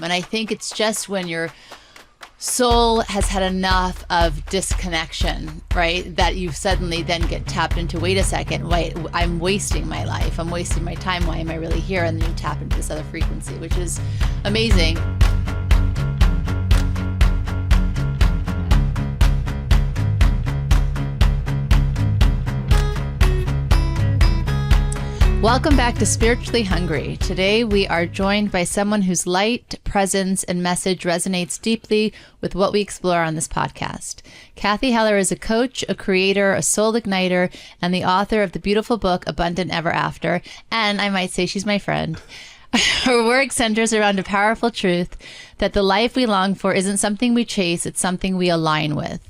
And I think it's just when your soul has had enough of disconnection, right, that you suddenly then get tapped into, wait a second, wait, I'm wasting my life. I'm wasting my time. Why am I really here? And then you tap into this other frequency, which is amazing. Welcome back to Spiritually Hungry. Today we are joined by someone whose light, presence, and message resonates deeply with what we explore on this podcast. Cathy Heller is a coach, a creator, a soul igniter, and the author of the beautiful book, Abundant Ever After. And I might say she's my friend. Her work centers around a powerful truth that the life we long for isn't something we chase, it's something we align with.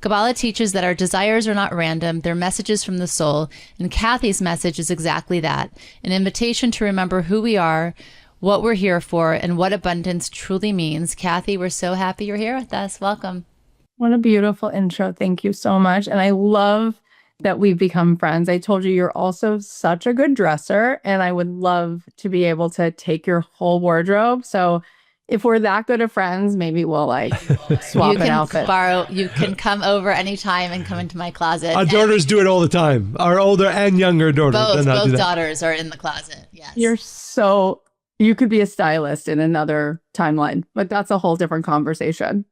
Kabbalah teaches that our desires are not random, they're messages from the soul, and Cathy's message is exactly that, an invitation to remember who we are, what we're here for, and what abundance truly means. Cathy, we're so happy you're here with us. Welcome. What a beautiful intro. Thank you so much. And I love that we've become friends. I told you you're also such a good dresser, and I would love to be able to take your whole wardrobe. So if we're that good of friends, maybe we'll swap an outfit. You can come over anytime and come into my closet. Our daughters do it all the time. Our older and younger daughters. Both daughters are in the closet. Yes. You could be a stylist in another timeline, but that's a whole different conversation.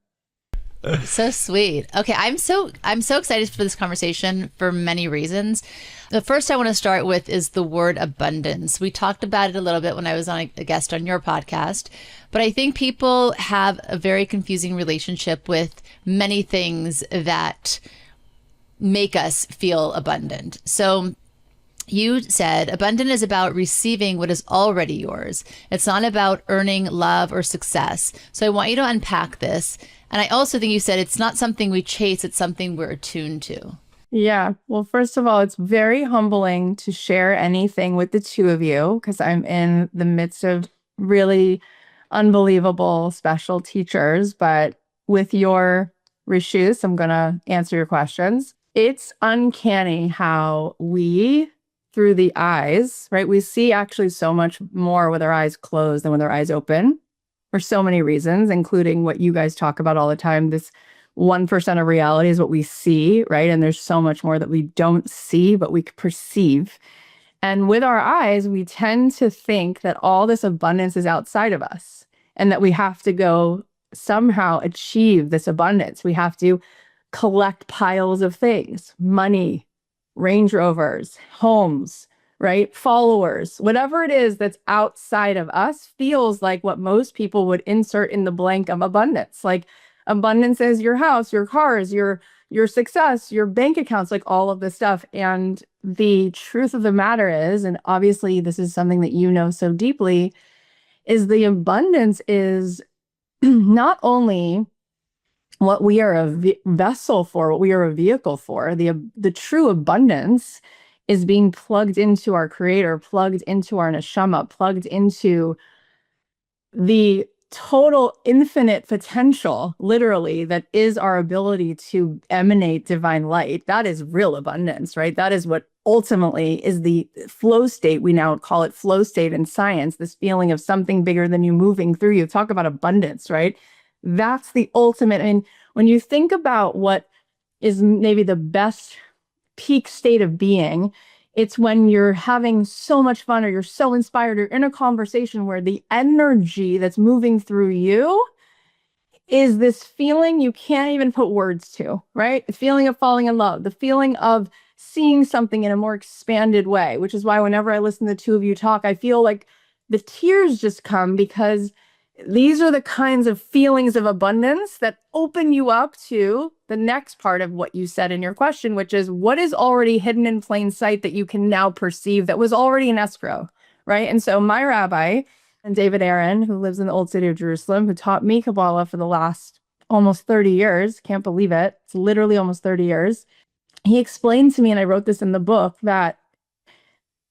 So sweet. Okay, I'm so excited for this conversation for many reasons. The first I want to start with is the word abundance. We talked about it a little bit when I was on a guest on your podcast, but I think people have a very confusing relationship with many things that make us feel abundant. So you said abundant is about receiving what is already yours. It's not about earning love or success. So I want you to unpack this. And I also think you said it's not something we chase, it's something we're attuned to. Yeah. Well, first of all, it's very humbling to share anything with the two of you because I'm in the midst of really unbelievable special teachers. But with your reshus, I'm going to answer your questions. It's uncanny how we, through the eyes, right? We see actually so much more with our eyes closed than with our eyes open for so many reasons, including what you guys talk about all the time. This 1% of reality is what we see, right? And there's so much more that we don't see, but we perceive. And with our eyes, we tend to think that all this abundance is outside of us and that we have to go somehow achieve this abundance. We have to collect piles of things, money, Range Rovers, homes, right? Followers, whatever it is that's outside of us feels like what most people would insert in the blank of abundance. Like abundance is your house, your cars, your success, your bank accounts, like all of this stuff. And the truth of the matter is, and obviously this is something that you know so deeply, is the abundance is not only what we are a vessel for, what we are a vehicle for. The true abundance is being plugged into our creator, plugged into our neshama, plugged into the total infinite potential, literally, that is our ability to emanate divine light. That is real abundance, right? That is what ultimately is the flow state. We now call it flow state in science, this feeling of something bigger than you moving through you. Talk about abundance, right? That's the ultimate. I mean, when you think about what is maybe the best peak state of being, it's when you're having so much fun or you're so inspired, you're in a conversation where the energy that's moving through you is this feeling you can't even put words to, right? The feeling of falling in love, the feeling of seeing something in a more expanded way, which is why whenever I listen to the two of you talk, I feel like the tears just come because these are the kinds of feelings of abundance that open you up to the next part of what you said in your question, which is what is already hidden in plain sight that you can now perceive that was already in escrow, right? And so my rabbi, and David Aaron, who lives in the old city of Jerusalem, who taught me Kabbalah for the last almost 30 years, can't believe it, it's literally almost 30 years, he explained to me, and I wrote this in the book, that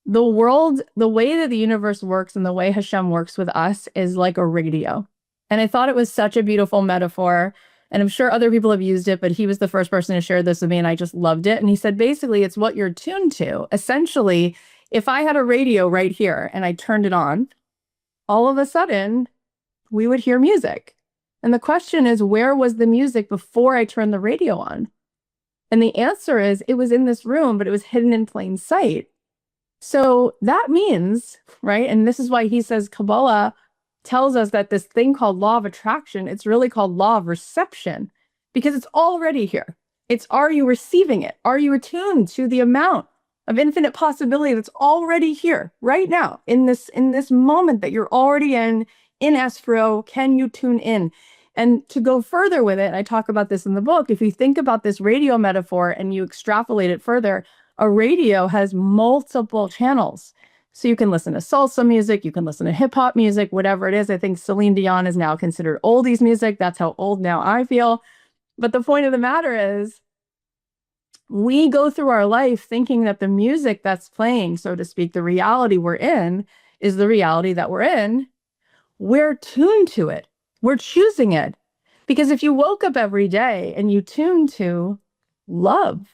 the world, the way that the universe works and the way Hashem works with us is like a radio. And I thought it was such a beautiful metaphor. And I'm sure other people have used it, but he was the first person to share this with me, and I just loved it. And he said, basically, it's what you're tuned to. Essentially, if I had a radio right here and I turned it on, all of a sudden, we would hear music. And the question is, where was the music before I turned the radio on? And the answer is, it was in this room, but it was hidden in plain sight. So that means, right? And this is why he says Kabbalah tells us that this thing called law of attraction, it's really called law of reception, because it's already here. It's, are you receiving it? Are you attuned to the amount of infinite possibility that's already here right now in this moment that you're already in Esfro? Can you tune in? And to go further with it, I talk about this in the book, if you think about this radio metaphor and you extrapolate it further, a radio has multiple channels. So you can listen to salsa music, you can listen to hip hop music, whatever it is. I think Celine Dion is now considered oldies music. That's how old now I feel. But the point of the matter is, we go through our life thinking that the music that's playing, so to speak, the reality we're in, is the reality that we're in. We're tuned to it. We're choosing it. Because if you woke up every day and you tune to love,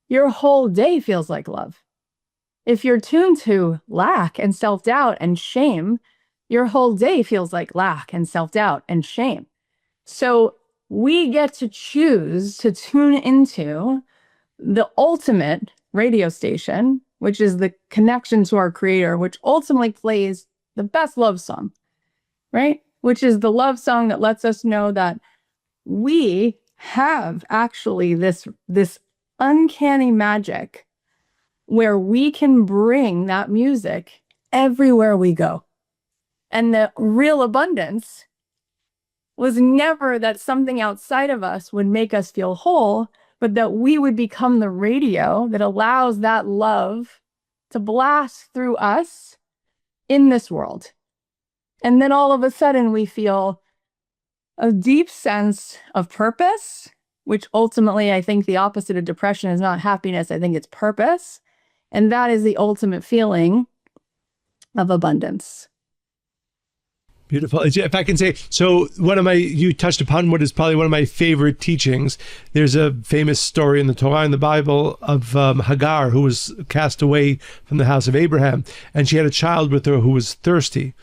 your whole day feels like love. If you're tuned to lack and self-doubt and shame, your whole day feels like lack and self-doubt and shame. So we get to choose to tune into the ultimate radio station, which is the connection to our creator, which ultimately plays the best love song, right? Which is the love song that lets us know that we have actually this uncanny magic where we can bring that music everywhere we go. And the real abundance was never that something outside of us would make us feel whole, but that we would become the radio that allows that love to blast through us in this world. And then all of a sudden we feel a deep sense of purpose, which ultimately I think the opposite of depression is not happiness. I think it's purpose. And that is the ultimate feeling of abundance. Beautiful. If I can say, so you touched upon what is probably one of my favorite teachings. There's a famous story in the Torah and the Bible of Hagar, who was cast away from the house of Abraham. And she had a child with her who was thirsty.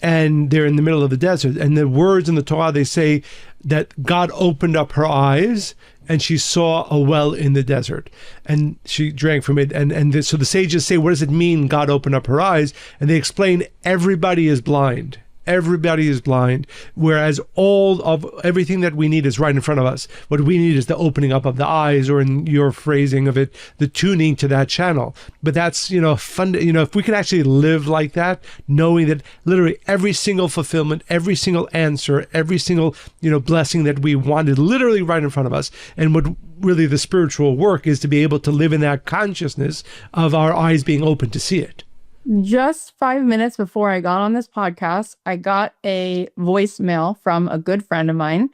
And they're in the middle of the desert. And the words in the Torah, they say that God opened up her eyes and she saw a well in the desert and she drank from it. So the sages say, what does it mean God opened up her eyes? And they explain, everybody is blind. Everybody is blind, whereas all of everything that we need is right in front of us. What we need is the opening up of the eyes, or in your phrasing of it, the tuning to that channel. But that's, fun. If we could actually live like that, knowing that literally every single fulfillment, every single answer, every single, blessing that we wanted, literally right in front of us. And what really the spiritual work is to be able to live in that consciousness of our eyes being open to see it. Just 5 minutes before I got on this podcast, I got a voicemail from a good friend of mine.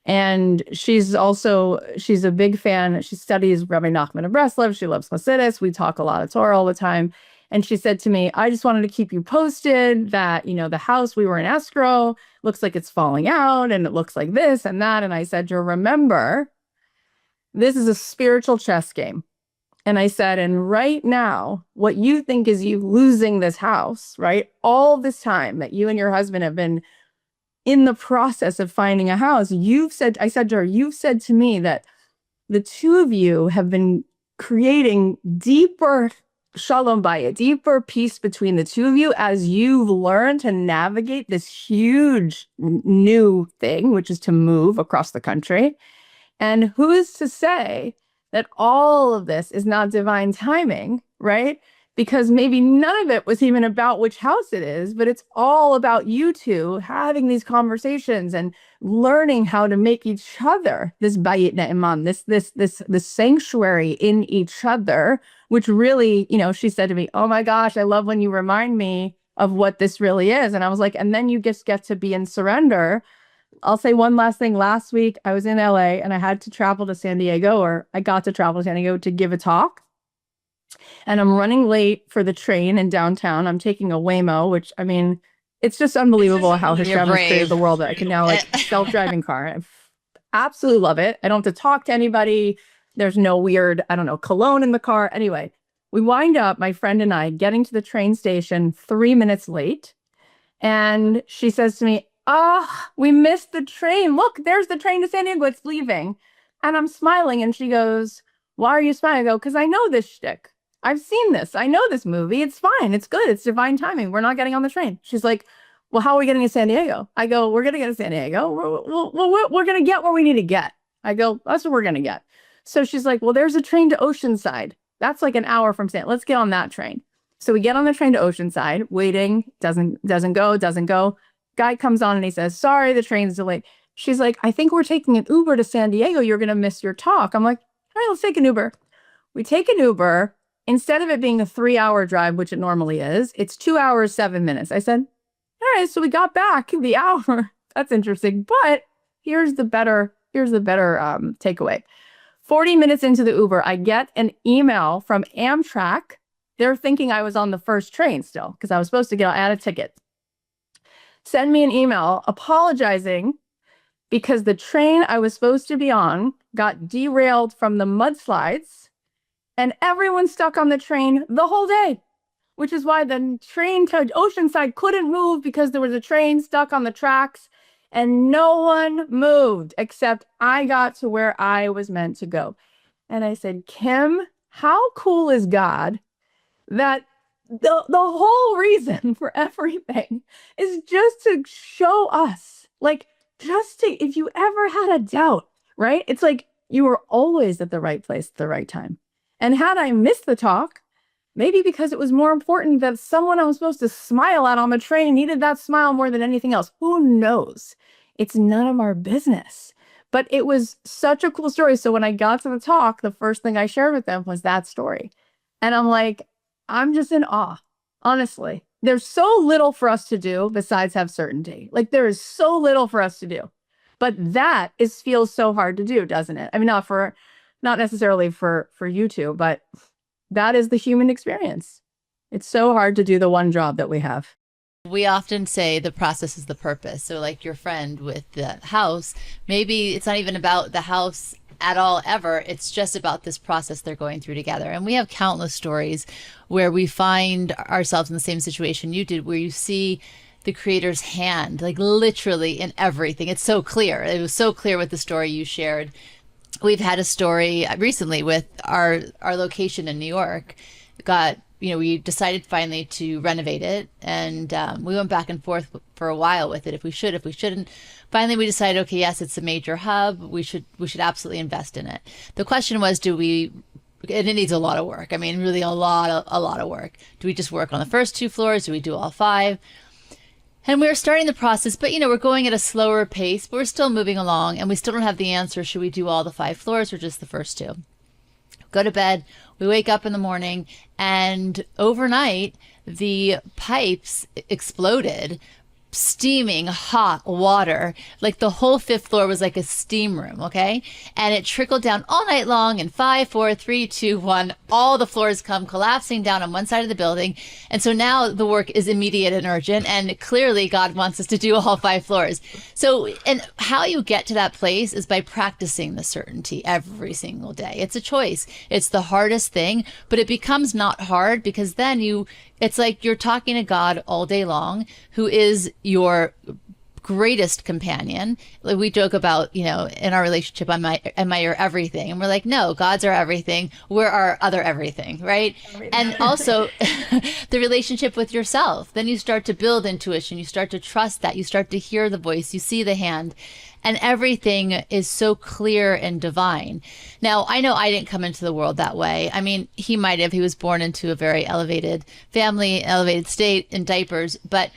And she's a big fan. She studies Rabbi Nachman of Breslov. She loves Hasidus. We talk a lot of Torah all the time. And she said to me, I just wanted to keep you posted that, the house we were in escrow looks like it's falling out and it looks like this and that. And I said to her, remember, this is a spiritual chess game. And I said, and right now, what you think is you losing this house, right? All this time that you and your husband have been in the process of finding a house, I said to her, you've said to me that the two of you have been creating deeper shalom bayit, deeper peace between the two of you as you've learned to navigate this huge new thing, which is to move across the country. And who is to say that all of this is not divine timing, right? Because maybe none of it was even about which house it is, but it's all about you two having these conversations and learning how to make each other this bayit ne'eman, this sanctuary in each other, which really, she said to me, oh my gosh, I love when you remind me of what this really is. And I was like, and then you just get to be in surrender. I'll say one last thing. Last week, I was in LA and I had to travel to San Diego, or I got to travel to San Diego to give a talk. And I'm running late for the train in downtown. I'm taking a Waymo, which, it's just unbelievable how Hashem has created the world that I can now self-driving car. I absolutely love it. I don't have to talk to anybody. There's no weird, cologne in the car. Anyway, we wind up, my friend and I, getting to the train station 3 minutes late. And she says to me, we missed the train. Look, there's the train to San Diego. It's leaving. And I'm smiling. And she goes, why are you smiling? I go, because I know this shtick. I've seen this. I know this movie. It's fine. It's good. It's divine timing. We're not getting on the train. She's like, well, how are we getting to San Diego? I go, we're going to get to San Diego. We're going to get where we need to get. I go, that's what we're going to get. So she's like, well, there's a train to Oceanside. That's like an hour from San. Let's get on that train. So we get on the train to Oceanside, waiting, doesn't go. Guy comes on and he says, sorry, the train's delayed. She's like, I think we're taking an Uber to San Diego. You're going to miss your talk. I'm like, all right, let's take an Uber. We take an Uber. Instead of it being a 3-hour drive, which it normally is, it's 2 hours, 7 minutes. I said, all right, so we got back the hour. That's interesting. But here's the better takeaway. 40 minutes into the Uber, I get an email from Amtrak. They're thinking I was on the first train still because I was supposed to get out a ticket. Send me an email apologizing because the train I was supposed to be on got derailed from the mudslides and everyone stuck on the train the whole day, which is why the train to Oceanside couldn't move because there was a train stuck on the tracks and no one moved except I got to where I was meant to go. And I said, Kim, how cool is God that the whole reason for everything is just to show us, like, if you ever had a doubt, right? It's like you were always at the right place at the right time. And had I missed the talk, maybe because it was more important that someone I was supposed to smile at on the train needed that smile more than anything else. Who knows? It's none of our business. But it was such a cool story. So when I got to the talk, the first thing I shared with them was that story. And I'm like, I'm just in awe, honestly. There's so little for us to do besides have certainty. Like there is so little for us to do. But that feels so hard to do, doesn't it? I mean, not necessarily for you two, but that is the human experience. It's so hard to do the one job that we have. We often say the process is the purpose. So like your friend with the house, maybe it's not even about the house at all ever. It's just about this process they're going through together. And we have countless stories where we find ourselves in the same situation you did, where you see the creator's hand, like literally in everything. It's so clear. It was so clear with the story you shared. We've had a story recently with our location in New York. We decided finally to renovate it, and we went back and forth for a while with it, if we should, if we shouldn't. Finally, we decided, okay, yes, it's a major hub. We should absolutely invest in it. The question was, and it needs a lot of work. I mean, really a lot of work. Do we just work on the first 2 floors? Do we do all 5? And we're starting the process, but we're going at a slower pace, but we're still moving along, and we still don't have the answer. Should we do all the 5 floors or just the first 2? Go to bed. We wake up in the morning, and overnight the pipes exploded, steaming hot water. Like the whole 5th floor was like a steam room, okay? And it trickled down all night long, and 5, 4, 3, 2, 1, all the floors come collapsing down on one side of the building. And so now the work is immediate and urgent, and clearly God wants us to do all 5 floors. So, and how you get to that place is by practicing the certainty every single day. It's a choice. It's the hardest thing, but it becomes not hard because then it's like you're talking to God all day long, who is your greatest companion. Like we joke about, in our relationship, am I your everything? And we're like, no, God's our everything. We're our other everything, right? Everything. And also the relationship with yourself. Then you start to build intuition. You start to trust that. You start to hear the voice. You see the hand. And everything is so clear and divine. Now, I know I didn't come into the world that way. I mean, he might have. He was born into a very elevated family, elevated state, in diapers. But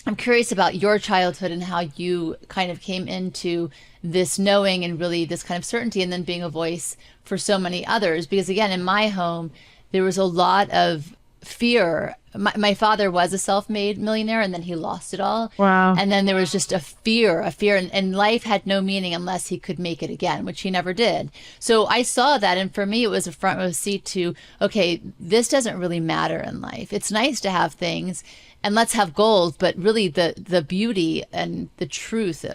I'm curious about your childhood and how you kind of came into this knowing and really this kind of certainty, and then being a voice for so many others. Because again, in my home, there was a lot of fear. My father was a self-made millionaire, and then he lost it all. Wow. And then there was just a fear, and life had no meaning unless he could make it again, which he never did. So I saw that, and for me, it was a front row seat to, okay, this doesn't really matter in life. It's nice to have things, and let's have goals, but really the beauty and the truth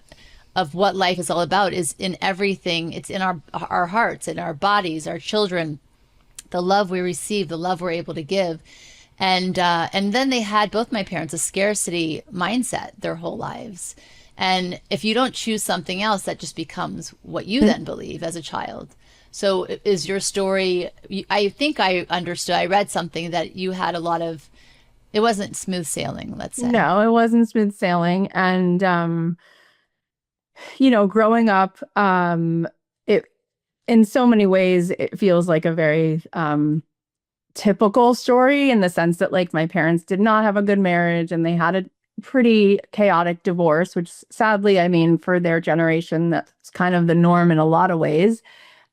of what life is all about is in everything. It's in our hearts, in our bodies, our children, the love we receive, the love we're able to give. And then they had, both my parents, a scarcity mindset their whole lives. And if you don't choose something else, that just becomes what you then believe as a child. So is your story, I think I understood, I read something that you had a lot of, it wasn't smooth sailing, let's say. No, it wasn't smooth sailing. And, growing up, it, in so many ways, it feels like a very typical story, in the sense that, like, my parents did not have a good marriage and they had a pretty chaotic divorce, which sadly, I mean, for their generation, that's kind of the norm in a lot of ways.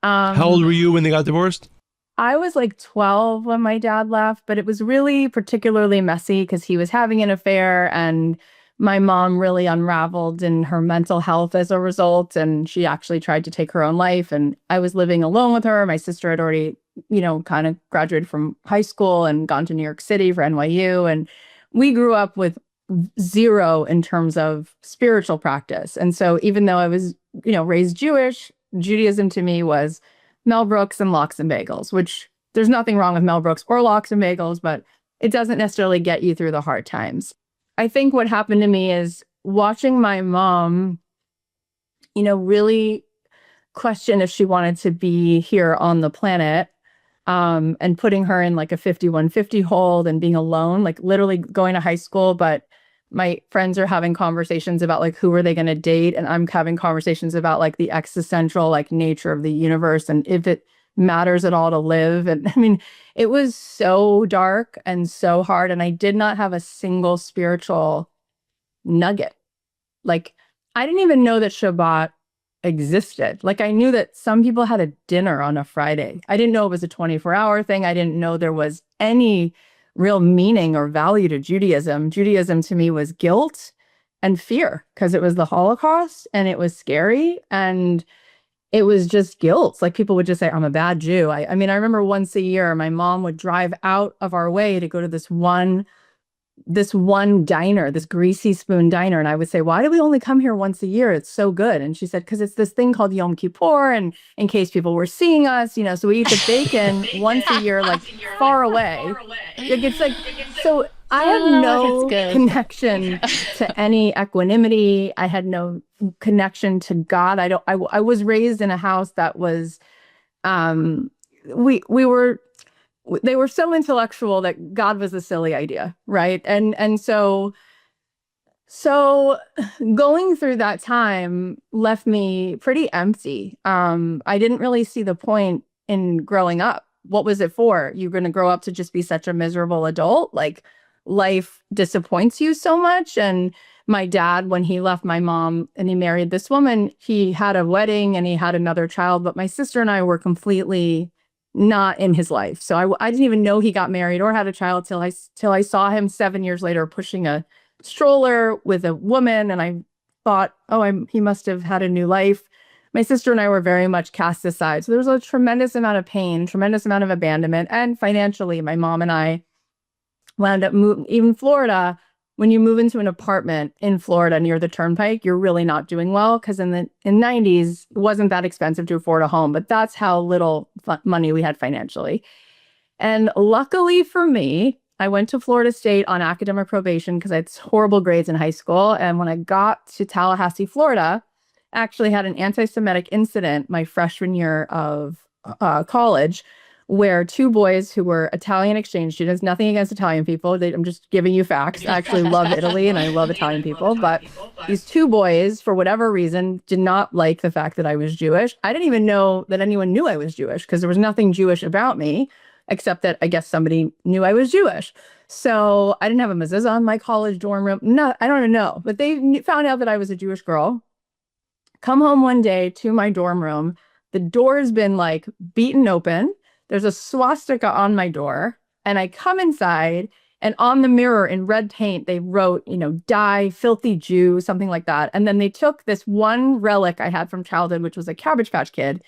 How old were you when they got divorced? I was like 12 when my dad left, but it was really particularly messy because he was having an affair, and my mom really unraveled in her mental health as a result. And she actually tried to take her own life. And I was living alone with her. My sister had already, kind of graduated from high school and gone to New York City for NYU. And we grew up with zero in terms of spiritual practice. And so even though I was, raised Jewish, Judaism to me was Mel Brooks and lox and bagels, which there's nothing wrong with Mel Brooks or lox and bagels, but it doesn't necessarily get you through the hard times. I think what happened to me is watching my mom, really question if she wanted to be here on the planet, and putting her in like a 5150 hold and being alone, like literally going to high school, but my friends are having conversations about like who are they going to date, and I'm having conversations about like the existential like nature of the universe and if it matters at all to live. And I mean, it was so dark and so hard, and I did not have a single spiritual nugget. Like, I didn't even know that Shabbat existed. Like, I knew that some people had a dinner on a Friday. I didn't know it was a 24-hour thing. I didn't know there was any real meaning or value to Judaism. Judaism to me was guilt and fear, because it was the Holocaust and it was scary and it was just guilt. Like, people would just say, I'm a bad Jew. I mean, I remember once a year, my mom would drive out of our way to go to this one diner, this Greasy Spoon diner. And I would say, why do we only come here once a year? It's so good. And she said, because it's this thing called Yom Kippur. And in case people were seeing us, so we eat the bacon once a year, like far away. Like, it's like, so I had no connection to any equanimity. I had no connection to God. I was raised in a house that was, they were so intellectual that God was a silly idea, right? And so going through that time left me pretty empty. I didn't really see the point in growing up. What was it for? You're going to grow up to just be such a miserable adult? Like, life disappoints you so much. And my dad, when he left my mom and he married this woman, he had a wedding and he had another child, but my sister and I were completely not in his life. So I didn't even know he got married or had a child till I saw him 7 years later pushing a stroller with a woman. And I thought, he must have had a new life. My sister and I were very much cast aside. So there was a tremendous amount of pain, tremendous amount of abandonment. And financially, my mom and I wound up moving, even Florida. When you move into an apartment in Florida near the Turnpike, you're really not doing well, because in the 90s, it wasn't that expensive to afford a home, but that's how little money we had financially. And luckily for me, I went to Florida State on academic probation because I had horrible grades in high school. And when I got to Tallahassee, Florida, I actually had an anti-Semitic incident my freshman year of college, where two boys who were Italian exchange students, nothing against Italian people, I'm just giving you facts. I actually love Italy and I love Italian people, but these two boys, for whatever reason, did not like the fact that I was Jewish. I didn't even know that anyone knew I was Jewish, because there was nothing Jewish about me, except that I guess somebody knew I was Jewish. So I didn't have a mezuzah in my college dorm room. No, I don't even know, but they found out that I was a Jewish girl. Come home one day to my dorm room. The door has been like beaten open. There's a swastika on my door, and I come inside, and on the mirror in red paint, they wrote, die, filthy Jew, something like that. And then they took this one relic I had from childhood, which was a Cabbage Patch Kid,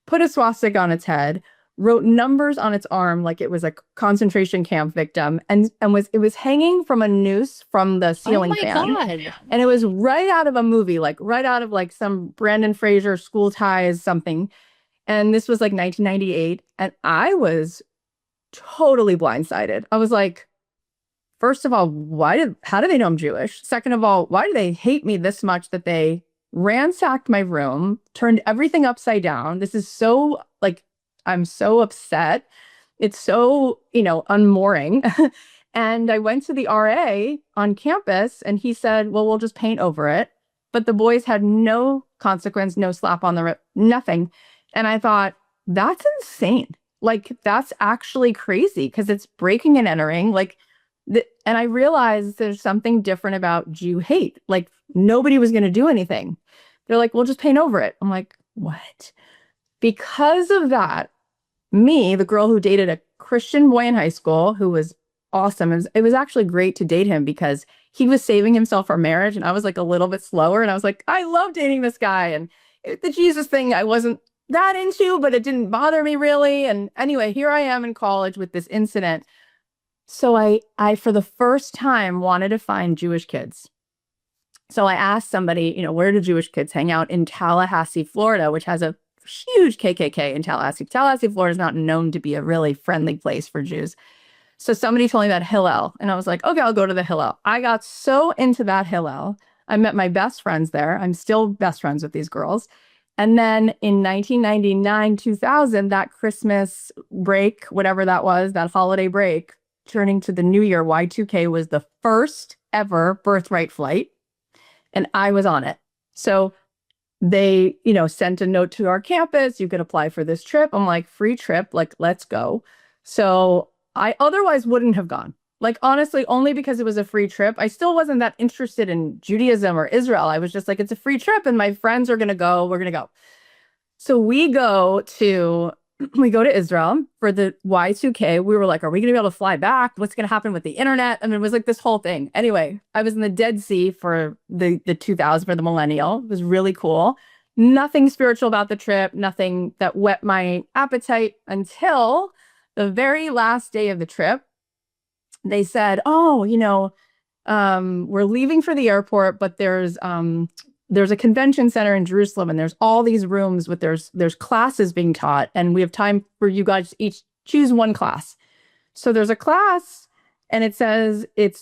put a swastika on its head, wrote numbers on its arm like it was a concentration camp victim, and it was hanging from a noose from the ceiling fan. Oh my God. And it was right out of a movie, like right out of like some Brandon Fraser School Ties something. And this was like 1998. And I was totally blindsided. I was like, first of all, how do they know I'm Jewish? Second of all, why do they hate me this much that they ransacked my room, turned everything upside down? This is so like, I'm so upset. It's so, unmooring. And I went to the RA on campus and he said, well, we'll just paint over it. But the boys had no consequence, no slap on the wrist, nothing. And I thought, that's insane. Like, that's actually crazy because it's breaking and entering. Like, and I realized there's something different about Jew hate. Like, nobody was going to do anything. They're like, we'll just paint over it. I'm like, what? Because of that, me, the girl who dated a Christian boy in high school who was awesome. It was actually great to date him because he was saving himself for marriage. And I was like a little bit slower. And I was like, I love dating this guy. And the Jesus thing, I wasn't that into, but it didn't bother me really. And anyway, here I am in college with this incident. So I for the first time wanted to find Jewish kids. So I asked somebody, where do Jewish kids hang out in Tallahassee, Florida, which has a huge KKK in Tallahassee. Tallahassee, Florida is not known to be a really friendly place for Jews. So somebody told me about Hillel, and I was like, okay, I'll go to the Hillel. I got so into that Hillel. I met my best friends there. I'm still best friends with these girls. And then in 1999, 2000, that Christmas break, whatever that was, that holiday break, turning to the new year, Y2K was the first ever birthright flight. And I was on it. So they, sent a note to our campus. You could apply for this trip. I'm like, free trip, like, let's go. So I otherwise wouldn't have gone. Like, honestly, only because it was a free trip. I still wasn't that interested in Judaism or Israel. I was just like, it's a free trip and my friends are going to go. We're going to go. So we go to Israel for the Y2K. We were like, are we going to be able to fly back? What's going to happen with the internet? And it was like this whole thing. Anyway, I was in the Dead Sea for the 2000 for the millennial. It was really cool. Nothing spiritual about the trip, nothing that whet my appetite until the very last day of the trip. They said, oh, we're leaving for the airport, but there's a convention center in Jerusalem and there's all these rooms with there's classes being taught and we have time for you guys to each choose one class. So there's a class and it says it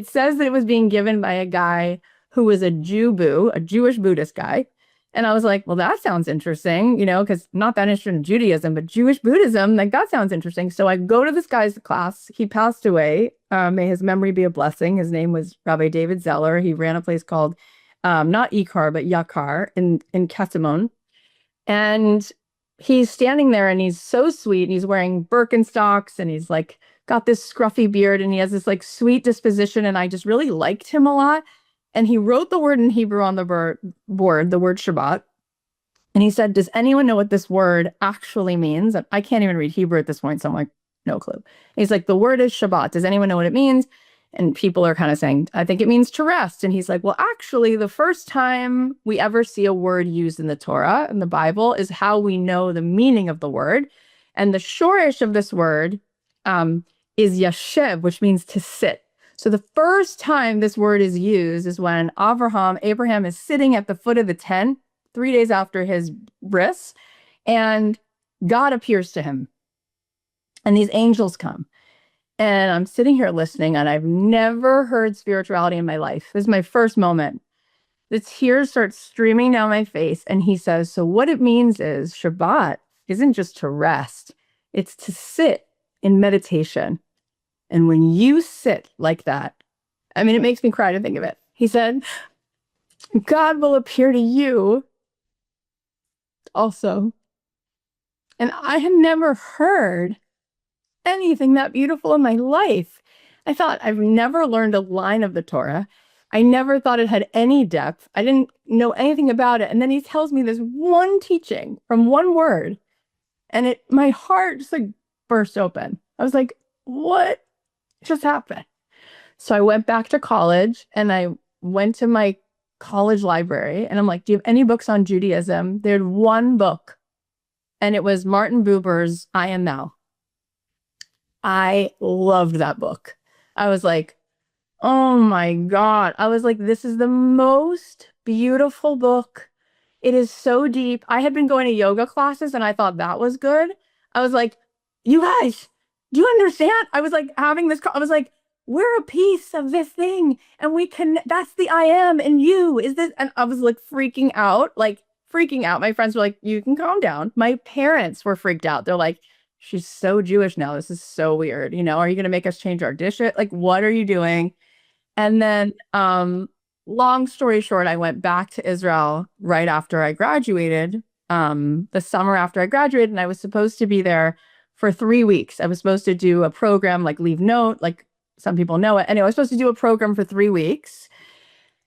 says that it was being given by a guy who was a Jewish Buddhist guy. And I was like, well, that sounds interesting, because I'm not that interested in Judaism, but Jewish Buddhism, like that sounds interesting. So I go to this guy's class. He passed away. May his memory be a blessing. His name was Rabbi David Zeller. He ran a place called not Ikar, but Yakar in Ketamon. And he's standing there and he's so sweet. And he's wearing Birkenstocks and he's like got this scruffy beard and he has this like sweet disposition. And I just really liked him a lot. And he wrote the word in Hebrew on the board, the word Shabbat. And he said, does anyone know what this word actually means? And I can't even read Hebrew at this point. So I'm like, no clue. And he's like, the word is Shabbat. Does anyone know what it means? And people are kind of saying, I think it means to rest. And he's like, well, actually, the first time we ever see a word used in the Torah, in the Bible, is how we know the meaning of the word. And the shorish of this word is yashev, which means to sit. So the first time this word is used is when Abraham is sitting at the foot of the tent 3 days after his bris, and God appears to him. And these angels come. And I'm sitting here listening, and I've never heard spirituality in my life. This is my first moment. The tears start streaming down my face, and he says, so what it means is Shabbat isn't just to rest. It's to sit in meditation. And when you sit like that, it makes me cry to think of it. He said, God will appear to you also. And I had never heard anything that beautiful in my life. I thought I've never learned a line of the Torah. I never thought it had any depth. I didn't know anything about it. And then he tells me this one teaching from one word. And my heart just like burst open. I was like, what just happened? So I went back to college and I went to my college library and I'm like, do you have any books on Judaism? They had one book and it was Martin Buber's I Am Thou. I loved that book. I was like, oh my God. I was like, this is the most beautiful book. It is so deep. I had been going to yoga classes and I thought that was good. I was like, you guys, do you understand? I was like having this, I was like, we're a piece of this thing and we can, that's the I am and you is this. And I was like freaking out. My friends were like, you can calm down. My parents were freaked out. They're like, she's so Jewish now. This is so weird. Are you going to make us change our dishes? Like, what are you doing? And then, long story short, I went back to Israel right after I graduated, the summer after I graduated, and I was supposed to be there for 3 weeks. I was supposed to do a program like Leave Note, like some people know it. Anyway, I was supposed to do a program for 3 weeks.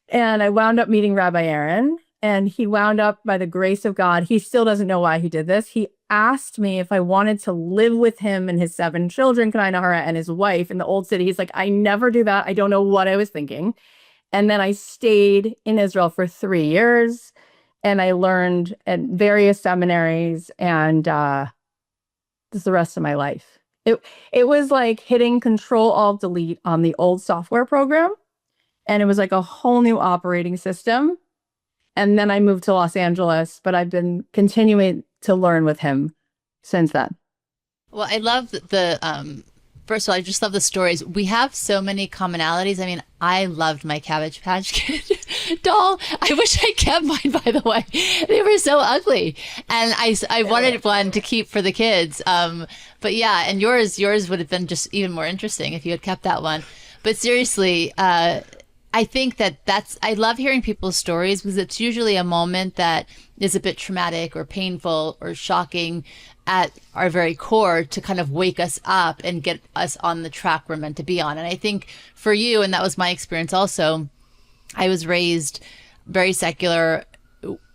And I wound up meeting Rabbi Aaron, and he wound up, by the grace of God, he still doesn't know why he did this. He asked me if I wanted to live with him and his 7 children, Kanai and his wife in the old city. He's like, I never do that. I don't know what I was thinking. And then I stayed in Israel for 3 years, and I learned at various seminaries, and this is the rest of my life. It was like hitting Control-Alt-Delete on the old software program, and it was like a whole new operating system. And then I moved to Los Angeles, but I've been continuing to learn with him since then. Well, I love first of all, I just love the stories. We have so many commonalities. I mean, I loved my Cabbage Patch Kid doll. I wish I kept mine, by the way. They were so ugly. And I wanted one to keep for the kids. But yeah, and yours would have been just even more interesting if you had kept that one. But seriously, I think I love hearing people's stories, because it's usually a moment that is a bit traumatic or painful or shocking at our very core to kind of wake us up and get us on the track we're meant to be on. And I think for you, and that was my experience also, I was raised very secular.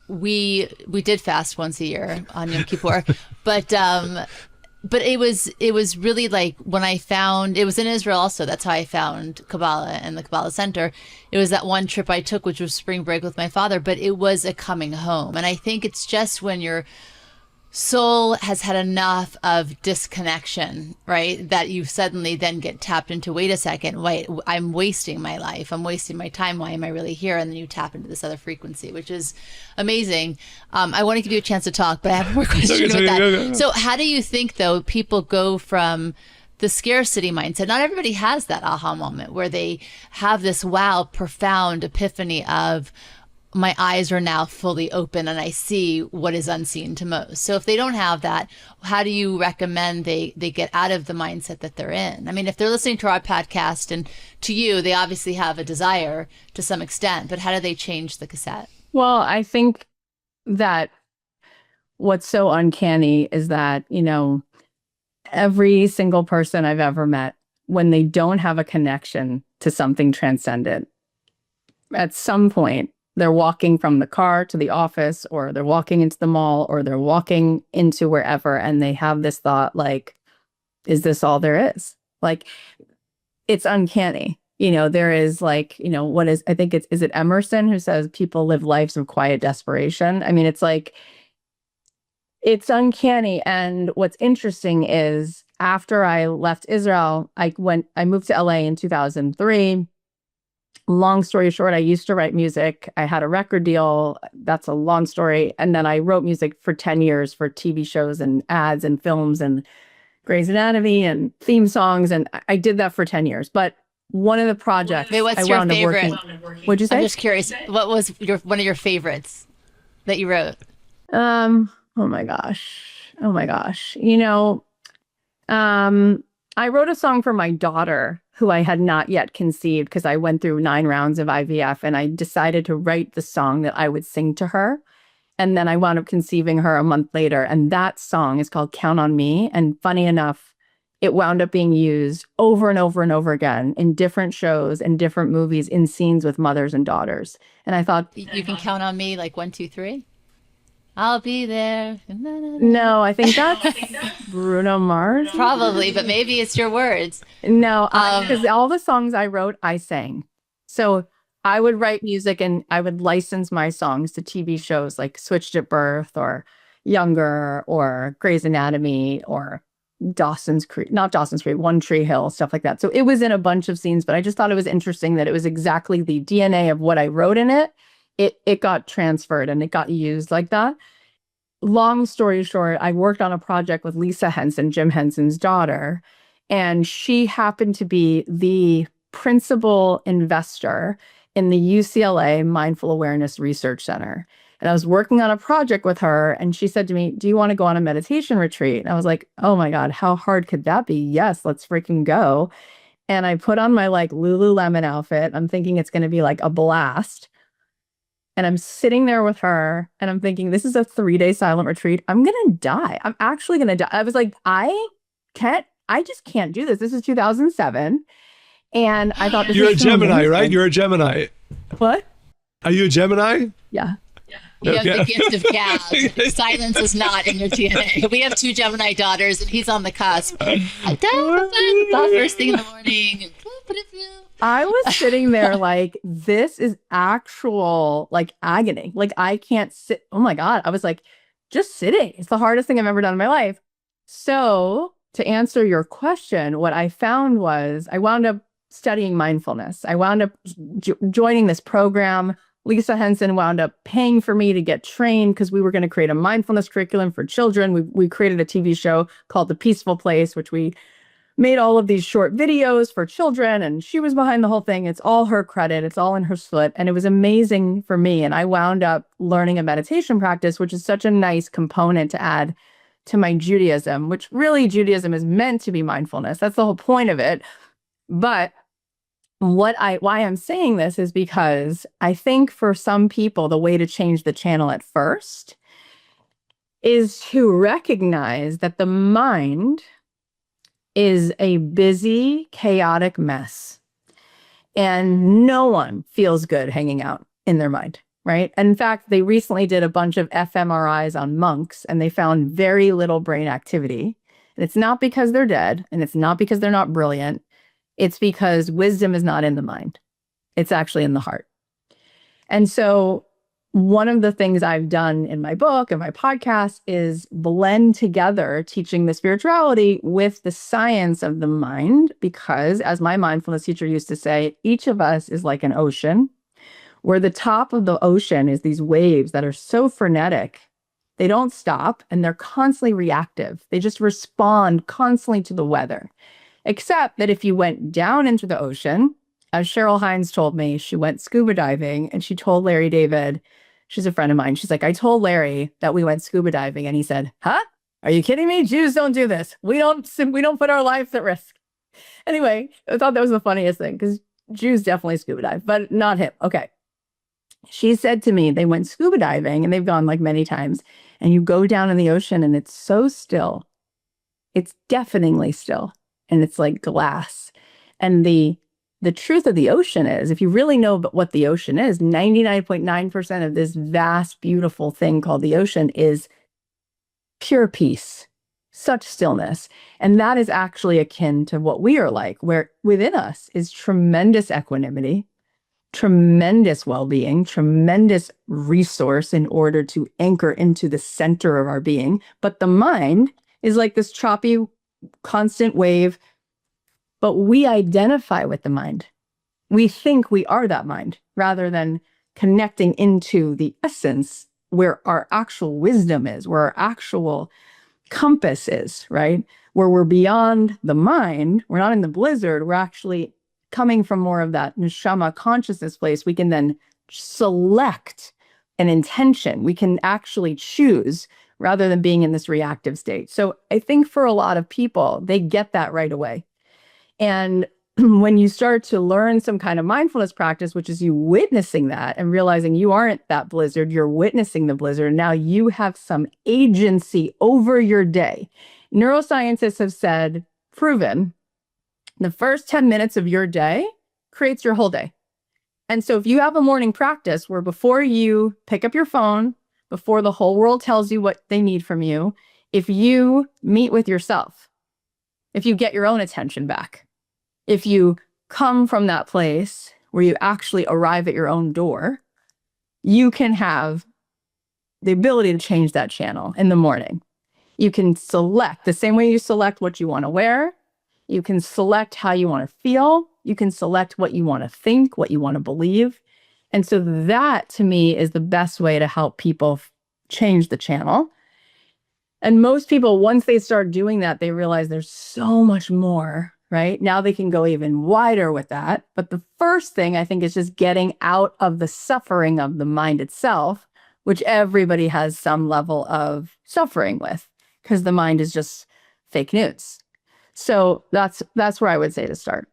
We did fast once a year on Yom Kippur, but it was really like when I found, it was in Israel also, that's how I found Kabbalah and the Kabbalah Center. It was that one trip I took, which was spring break with my father, but it was a coming home. And I think it's just when your soul has had enough of disconnection, right, that you suddenly then get tapped into, wait a second, wait, I'm wasting my life, I'm wasting my time, why am I really here? And then you tap into this other frequency, which is amazing. I want to give you a chance to talk, but I have more questions with that. Go. So how do you think, though, people go from the scarcity mindset? Not everybody has that aha moment where they have this wow, profound epiphany of, my eyes are now fully open and I see what is unseen to most. So if they don't have that, how do you recommend they get out of the mindset that they're in? I mean, if they're listening to our podcast and to you, they obviously have a desire to some extent, but how do they change the cassette? Well, I think that what's so uncanny is that, every single person I've ever met, when they don't have a connection to something transcendent, at some point, they're walking from the car to the office, or they're walking into the mall, or they're walking into wherever, and they have this thought like, is this all there is? Like, it's uncanny. There is like, I think is it Emerson who says people live lives of quiet desperation? I mean, it's like, it's uncanny. And what's interesting is after I left Israel, I moved to LA in 2003. Long story short, I used to write music. I had a record deal. That's a long story. And then I wrote music for 10 years for TV shows and ads and films and Grey's Anatomy and theme songs. And I did that for 10 years. But one of the projects what's I your wound favorite? up working. What'd you say? I'm just curious. What was one of your favorites that you wrote? Oh my gosh. I wrote a song for my daughter who I had not yet conceived, because I went through 9 rounds of IVF, and I decided to write the song that I would sing to her. And then I wound up conceiving her a month later. And that song is called Count on Me. And funny enough, it wound up being used over and over and over again in different shows and different movies in scenes with mothers and daughters. And I thought, you can count on me, like 1, 2, 3. I'll be there. No, I think that's Bruno Mars. Probably, but maybe it's your words. No, because all the songs I wrote, I sang. So I would write music and I would license my songs to TV shows like Switched at Birth or Younger or Grey's Anatomy or Dawson's Creek, not Dawson's Creek, One Tree Hill, stuff like that. So it was in a bunch of scenes, but I just thought it was interesting that it was exactly the DNA of what I wrote in it. It got transferred and it got used like that. Long story short, I worked on a project with Lisa Henson, Jim Henson's daughter, And she happened to be the principal investor in the UCLA Mindful Awareness Research Center. And I was working on a project with her, and she said to me, "Do you want to go on a meditation retreat?" And I was like, "Oh my God, how hard could that be? Yes, let's freaking go." And I put on my like Lululemon outfit. I'm thinking it's going to be like a blast. And I'm sitting there with her and I'm thinking, this is a 3-day silent retreat. I'm going to die. I'm actually going to die. I was like, I just can't do this. This is 2007. And I thought, you're a Gemini, right? You're a Gemini. What? Are you a Gemini? Yeah. You have the gift of gab. Silence is not in your DNA. We have 2 Gemini daughters, and he's on the cusp. First thing in the morning. I was sitting there like, this is actual like agony. Like I can't sit. Oh my God. I was like, just sitting. It's the hardest thing I've ever done in my life. So to answer your question, what I found was I wound up studying mindfulness. I wound up joining this program. Lisa Henson wound up paying for me to get trained because we were going to create a mindfulness curriculum for children. We created a TV show called The Peaceful Place, which we made all of these short videos for children, and she was behind the whole thing. It's all her credit. It's all in her foot. And it was amazing for me. And I wound up learning a meditation practice, which is such a nice component to add to my Judaism, which really Judaism is meant to be mindfulness. That's the whole point of it. But why I'm saying this is because I think for some people, the way to change the channel at first is to recognize that the mind is a busy, chaotic mess. And no one feels good hanging out in their mind, right? And in fact, they recently did a bunch of fMRIs on monks, and they found very little brain activity. And it's not because they're dead, and it's not because they're not brilliant. It's because wisdom is not in the mind. It's actually in the heart. And so one of the things I've done in my book and my podcast is blend together teaching the spirituality with the science of the mind, because as my mindfulness teacher used to say, each of us is like an ocean, where the top of the ocean is these waves that are so frenetic. They don't stop, and they're constantly reactive. They just respond constantly to the weather. Except that if you went down into the ocean, as Cheryl Hines told me, she went scuba diving, and she told Larry David, she's a friend of mine, she's like, I told Larry that we went scuba diving, and he said, huh? Are you kidding me? Jews don't do this. We don't put our lives at risk. Anyway, I thought that was the funniest thing, because Jews definitely scuba dive, but not him. Okay. She said to me, they went scuba diving, and they've gone like many times, and you go down in the ocean, and it's so still. It's deafeningly still. And it's like glass. And the truth of the ocean is, if you really know what the ocean is, 99.9% of this vast, beautiful thing called the ocean is pure peace, such stillness. And that is actually akin to what we are like, where within us is tremendous equanimity, tremendous well-being, tremendous resource in order to anchor into the center of our being. But the mind is like this choppy, constant wave, but we identify with the mind. We think we are that mind rather than connecting into the essence where our actual wisdom is, where our actual compass is, right? Where we're beyond the mind. We're not in the blizzard. We're actually coming from more of that neshama consciousness place. We can then select an intention. We can actually choose rather than being in this reactive state. So I think for a lot of people, they get that right away. And when you start to learn some kind of mindfulness practice, which is you witnessing that and realizing you aren't that blizzard, you're witnessing the blizzard. Now you have some agency over your day. Neuroscientists have said, proven, the first 10 minutes of your day creates your whole day. And so if you have a morning practice where before you pick up your phone, before the whole world tells you what they need from you, if you meet with yourself, if you get your own attention back, if you come from that place where you actually arrive at your own door, you can have the ability to change that channel in the morning. You can select the same way you select what you want to wear. You can select how you want to feel. You can select what you want to think, what you want to believe. And so that, to me, is the best way to help people change the channel. And most people, once they start doing that, they realize there's so much more, right? Now they can go even wider with that. But the first thing I think is just getting out of the suffering of the mind itself, which everybody has some level of suffering with, because the mind is just fake news. So that's where I would say to start.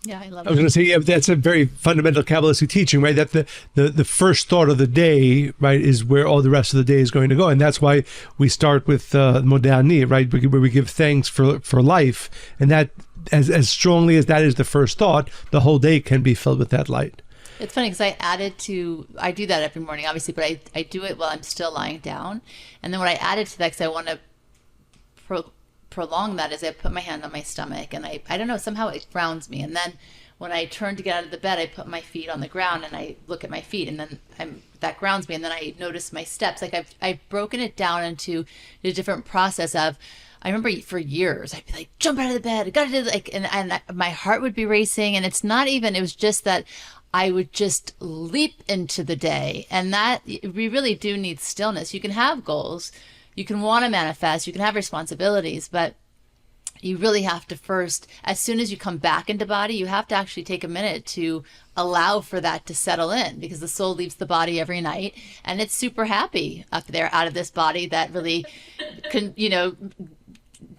Yeah, I love I was going to say, yeah, that's a very fundamental Kabbalistic teaching, right? That the first thought of the day, right, is where all the rest of the day is going to go. And that's why we start with Modani, right, where we give thanks for life. And that, as strongly as that is the first thought, the whole day can be filled with that light. It's funny because I do that every morning, obviously, but I do it while I'm still lying down. And then what I added to that, because I want to prolong that, is I put my hand on my stomach, and I don't know, somehow it grounds me. And then when I turn to get out of the bed, I put my feet on the ground and I look at my feet, and then that grounds me. And then I notice my steps. Like I've broken it down into a different process of, I remember for years I'd be like, jump out of the bed, I gotta do like, and my heart would be racing. And it's not even, it was just that I would just leap into the day. And that, we really do need stillness. You can have goals, you can want to manifest, you can have responsibilities, but you really have to first, as soon as you come back into body, you have to actually take a minute to allow for that to settle in, because the soul leaves the body every night and it's super happy up there out of this body that really can,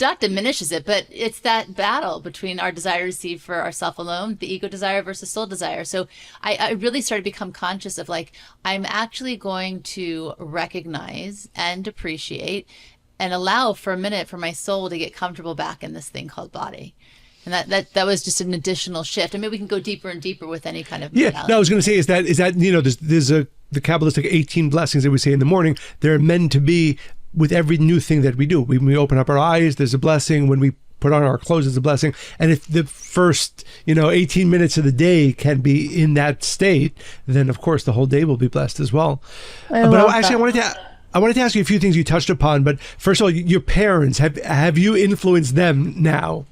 not diminishes it, but it's that battle between our desire to receive for ourself alone, the ego desire versus soul desire. So I really started to become conscious of like, I'm actually going to recognize and appreciate and allow for a minute for my soul to get comfortable back in this thing called body. And that was just an additional shift. I mean, we can go deeper and deeper with any kind of modality. No, I was going to say is that there's the Kabbalistic 18 blessings that we say in the morning. They're meant to be with every new thing that we do. When we open up our eyes, there's a blessing. When we put on our clothes, there's a blessing. And if the first 18 minutes of the day can be in that state, then of course the whole day will be blessed as well. I wanted to ask you a few things you touched upon, but first of all, your parents, have you influenced them now?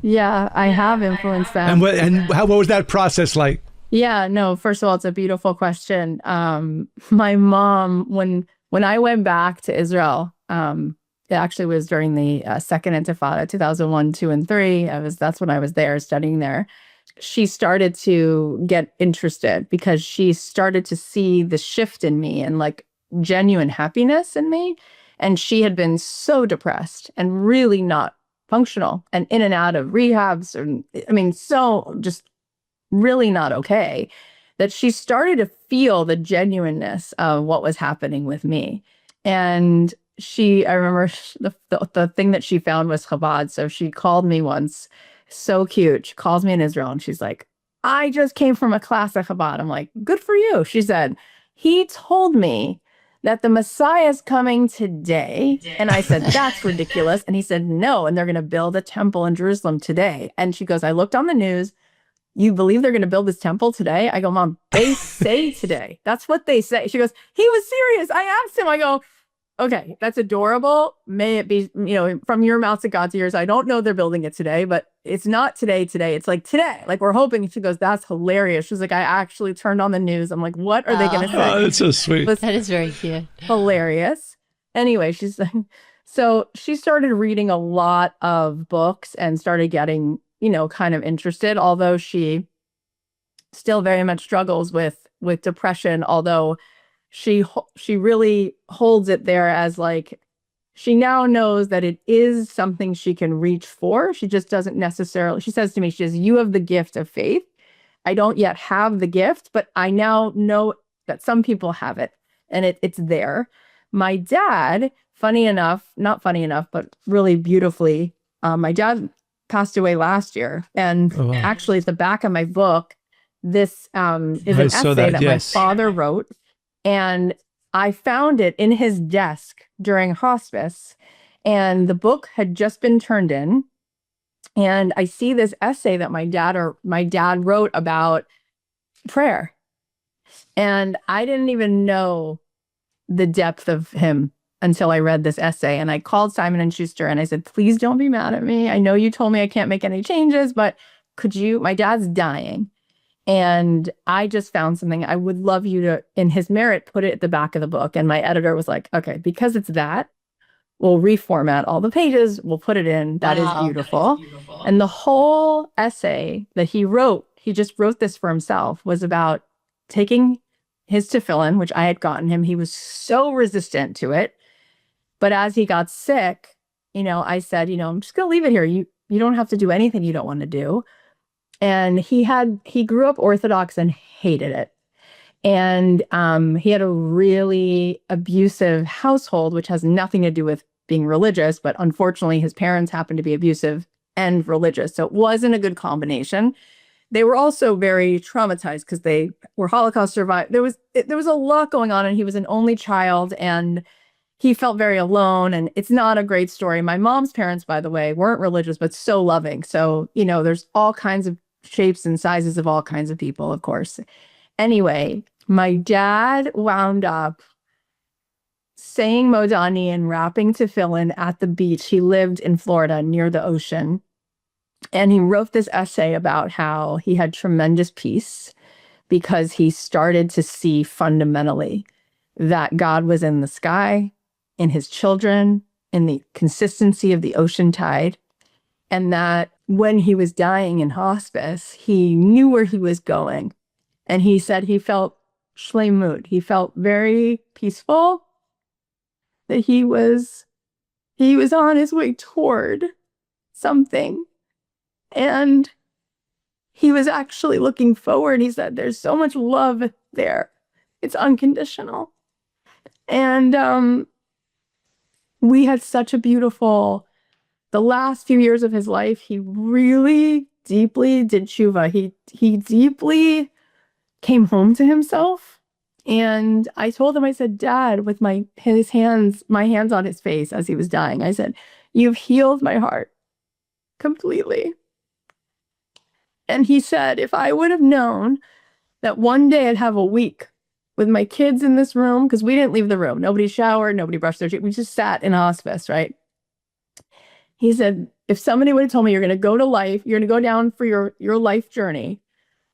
Yeah, I have influenced them. What was that process like? Yeah, no, first of all, it's a beautiful question. My mom, when I went back to Israel, it actually was during the Second Intifada, 2001, 2, and 3. That's when I was there studying there. She started to get interested because she started to see the shift in me and like genuine happiness in me. And she had been so depressed and really not functional and in and out of rehabs. So just really not okay, that she started to feel the genuineness of what was happening with me. And I remember the thing that she found was Chabad. So she called me once, so cute. She calls me in Israel and she's like, I just came from a class at Chabad. I'm like, good for you. She said, he told me that the Messiah is coming today. And I said, that's ridiculous. And he said, no, and they're going to build a temple in Jerusalem today. And she goes, I looked on the news. You believe they're going to build this temple today? I go, Mom, they say today. That's what they say. She goes, he was serious. I asked him, I go, okay, that's adorable. May it be, from your mouth to God's ears. I don't know they're building it today, but it's not today. It's like today. Like we're hoping. She goes, that's hilarious. She's like, I actually turned on the news. I'm like, what are they going to say? Oh, that's so sweet. That is very cute. Hilarious. Anyway, she's like, so she started reading a lot of books and started getting, kind of interested, although she still very much struggles with depression, although she really holds it there as like, she now knows that it is something she can reach for. She just doesn't necessarily, she says to me, she says, you have the gift of faith. I don't yet have the gift, but I now know that some people have it and it's there. My dad, not funny enough, but really beautifully, my dad passed away last year. And actually at the back of my book, this is an essay that my father wrote. And I found it in his desk during hospice. And the book had just been turned in. And I see this essay that my dad wrote about prayer. And I didn't even know the depth of him until I read this essay. And I called Simon & Schuster and I said, please don't be mad at me. I know you told me I can't make any changes, but my dad's dying. And I just found something. I would love you to, in his merit, put it at the back of the book. And my editor was like, okay, because it's that, We'll reformat all the pages. We'll put it in. That is beautiful. And the whole essay that he wrote, he just wrote this for himself, was about taking his tefillin, which I had gotten him. He was so resistant to it. But as he got sick, I said, I'm just going to leave it here. You don't have to do anything you don't want to do. And he grew up Orthodox and hated it. And he had a really abusive household, which has nothing to do with being religious, but unfortunately his parents happened to be abusive and religious. So it wasn't a good combination. They were also very traumatized because they were Holocaust survivors. There was a lot going on, and he was an only child, and he felt very alone. And it's not a great story. My mom's parents, by the way, weren't religious, but so loving. So, there's all kinds of shapes and sizes of all kinds of people, of course. Anyway, my dad wound up saying Modani and wrapping tefillin at the beach. He lived in Florida near the ocean. And he wrote this essay about how he had tremendous peace because he started to see fundamentally that God was in the sky, in his children, in the consistency of the ocean tide, and that when he was dying in hospice, he knew where he was going. And he said he felt shleimut. He felt very peaceful, that he was on his way toward something. And he was actually looking forward. He said, there's so much love there. It's unconditional. And we had such a beautiful, the last few years of his life, he really deeply did tshuva. He deeply came home to himself. And I told him, I said, Dad, with my hands on his face as he was dying, I said, you've healed my heart completely. And he said, if I would have known that one day I'd have a week with my kids in this room, because we didn't leave the room. Nobody showered, nobody brushed their teeth. We just sat in hospice, right? He said, if somebody would have told me you're going to go to life, you're going to go down for your life journey,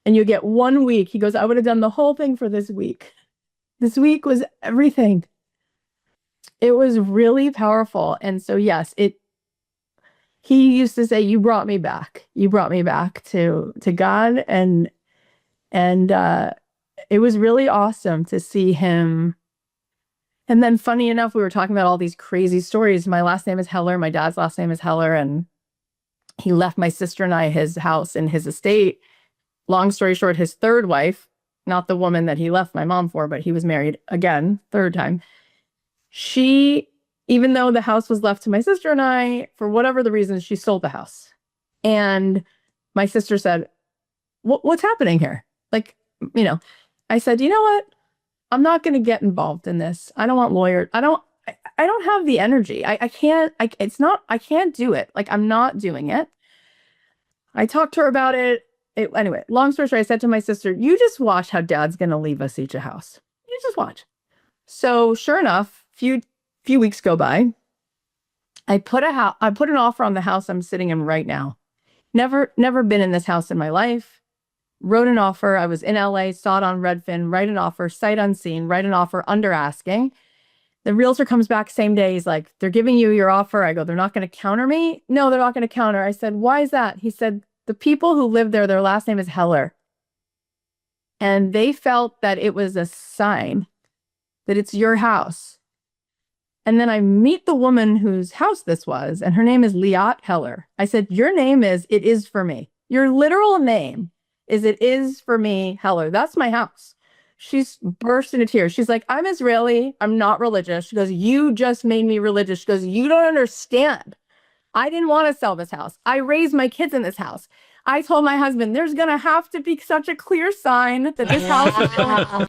and you get 1 week, he goes, I would have done the whole thing for this week. This week was everything. It was really powerful. And so, yes, he used to say, you brought me back. You brought me back to God. And it was really awesome to see him. And then funny enough, we were talking about all these crazy stories. My last name is Heller. My dad's last name is Heller. And he left my sister and I his house and his estate. Long story short, his third wife, not the woman that he left my mom for, but he was married again, third time. She, even though the house was left to my sister and I, for whatever the reason, she sold the house. And my sister said, what's happening here? I said, you know what? I'm not going to get involved in this. I don't want lawyers. I don't have the energy. I can't do it. I'm not doing it. I talked to her about it. Anyway, long story short, I said to my sister, you just watch how Dad's going to leave us each a house. You just watch. So sure enough, few weeks go by. I put an offer on the house I'm sitting in right now. Never been in this house in my life. Wrote an offer. I was in LA, saw it on Redfin, write an offer, sight unseen, write an offer under asking. The realtor comes back same day. He's like, they're giving you your offer. I go, they're not going to counter me? No, they're not going to counter. I said, why is that? He said, the people who live there, their last name is Heller. And they felt that it was a sign that it's your house. And then I meet the woman whose house this was, and her name is Liat Heller. I said, your name is, it is for me. Your literal name is, it is for me, Heller. That's my house. She's burst into tears. She's like, I'm Israeli. I'm not religious. She goes, you just made me religious. She goes, you don't understand. I didn't want to sell this house. I raised my kids in this house. I told my husband, there's going to have to be such a clear sign that this house is going.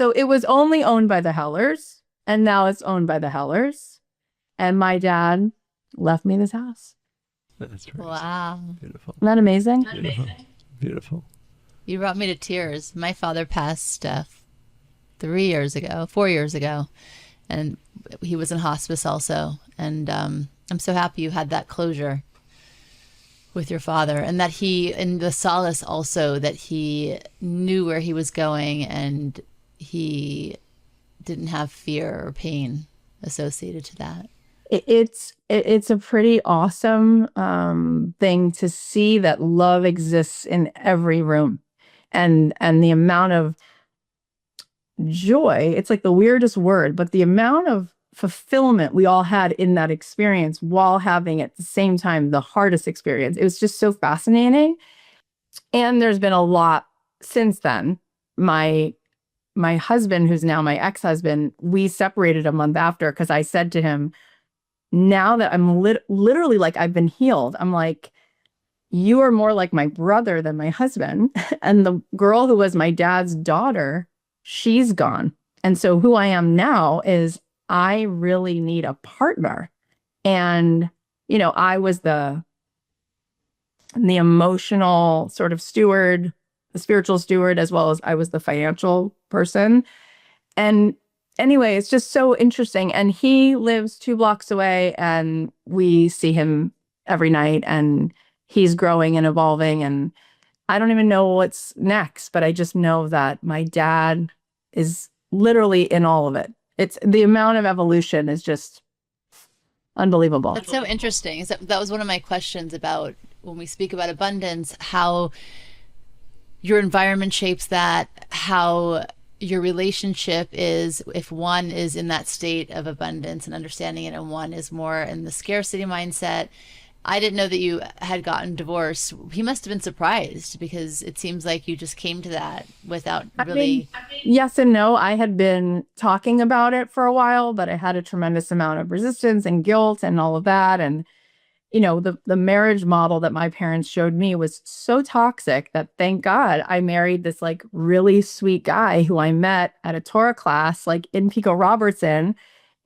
So it was only owned by the Hellers, and now it's owned by the Hellers. And my dad left me this house. That's right. Wow. Beautiful. Isn't that amazing? Beautiful. Beautiful. You brought me to tears. My father passed 4 years ago, and he was in hospice also. And I'm so happy you had that closure with your father, and that and the solace also that he knew where he was going, and he didn't have fear or pain associated to that. It's a pretty awesome thing to see that love exists in every room, and the amount of joy. It's like the weirdest word, but the amount of fulfillment we all had in that experience while having at the same time the hardest experience. It was just so fascinating. And there's been a lot since then. My husband, who's now my ex-husband, we separated a month after because I said to him, now that I'm literally like I've been healed, I'm like, you are more like my brother than my husband. And the girl who was my dad's daughter, she's gone. And so who I am now is I really need a partner. And, I was the emotional sort of steward, the spiritual steward, as well as I was the financial person. And anyway, it's just so interesting. And he lives 2 blocks away, and we see him every night, and he's growing and evolving. And I don't even know what's next, but I just know that my dad is literally in all of it. It's the amount of evolution is just unbelievable. That's so interesting. That was one of my questions about when we speak about abundance, how your environment shapes that, how your relationship is, if one is in that state of abundance and understanding it, and one is more in the scarcity mindset. I didn't know that you had gotten divorced. He must have been surprised, because it seems like you just came to that without really. Yes and no. I had been talking about it for a while, but I had a tremendous amount of resistance and guilt and all of that. And, the marriage model that my parents showed me was so toxic that, thank God, I married this like really sweet guy who I met at a Torah class, like in Pico Robertson.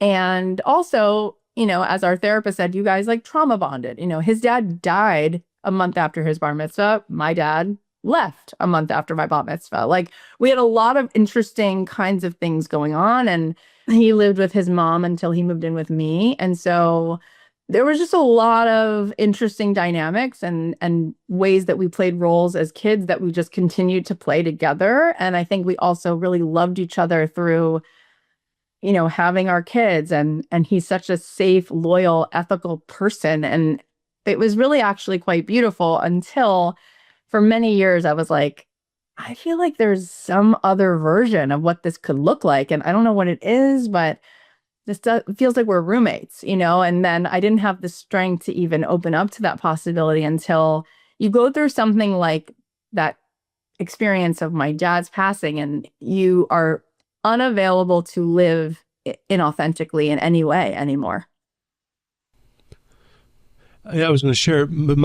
And also, as our therapist said, you guys like trauma bonded. His dad died a month after his bar mitzvah. My dad left a month after my bat mitzvah. Like, we had a lot of interesting kinds of things going on. And he lived with his mom until he moved in with me. And so there was just a lot of interesting dynamics and ways that we played roles as kids that we just continued to play together. And I think we also really loved each other through having our kids, and he's such a safe, loyal, ethical person. And it was really actually quite beautiful until for many years I was like, I feel like there's some other version of what this could look like. And I don't know what it is, but this feels like we're roommates, and then I didn't have the strength to even open up to that possibility until you go through something like that experience of my dad's passing, and you are unavailable to live inauthentically in any way anymore. I was going to share, but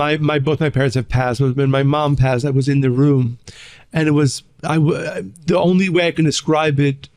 both my parents have passed. When my mom passed, I was in the room, and it was the only way I can describe it.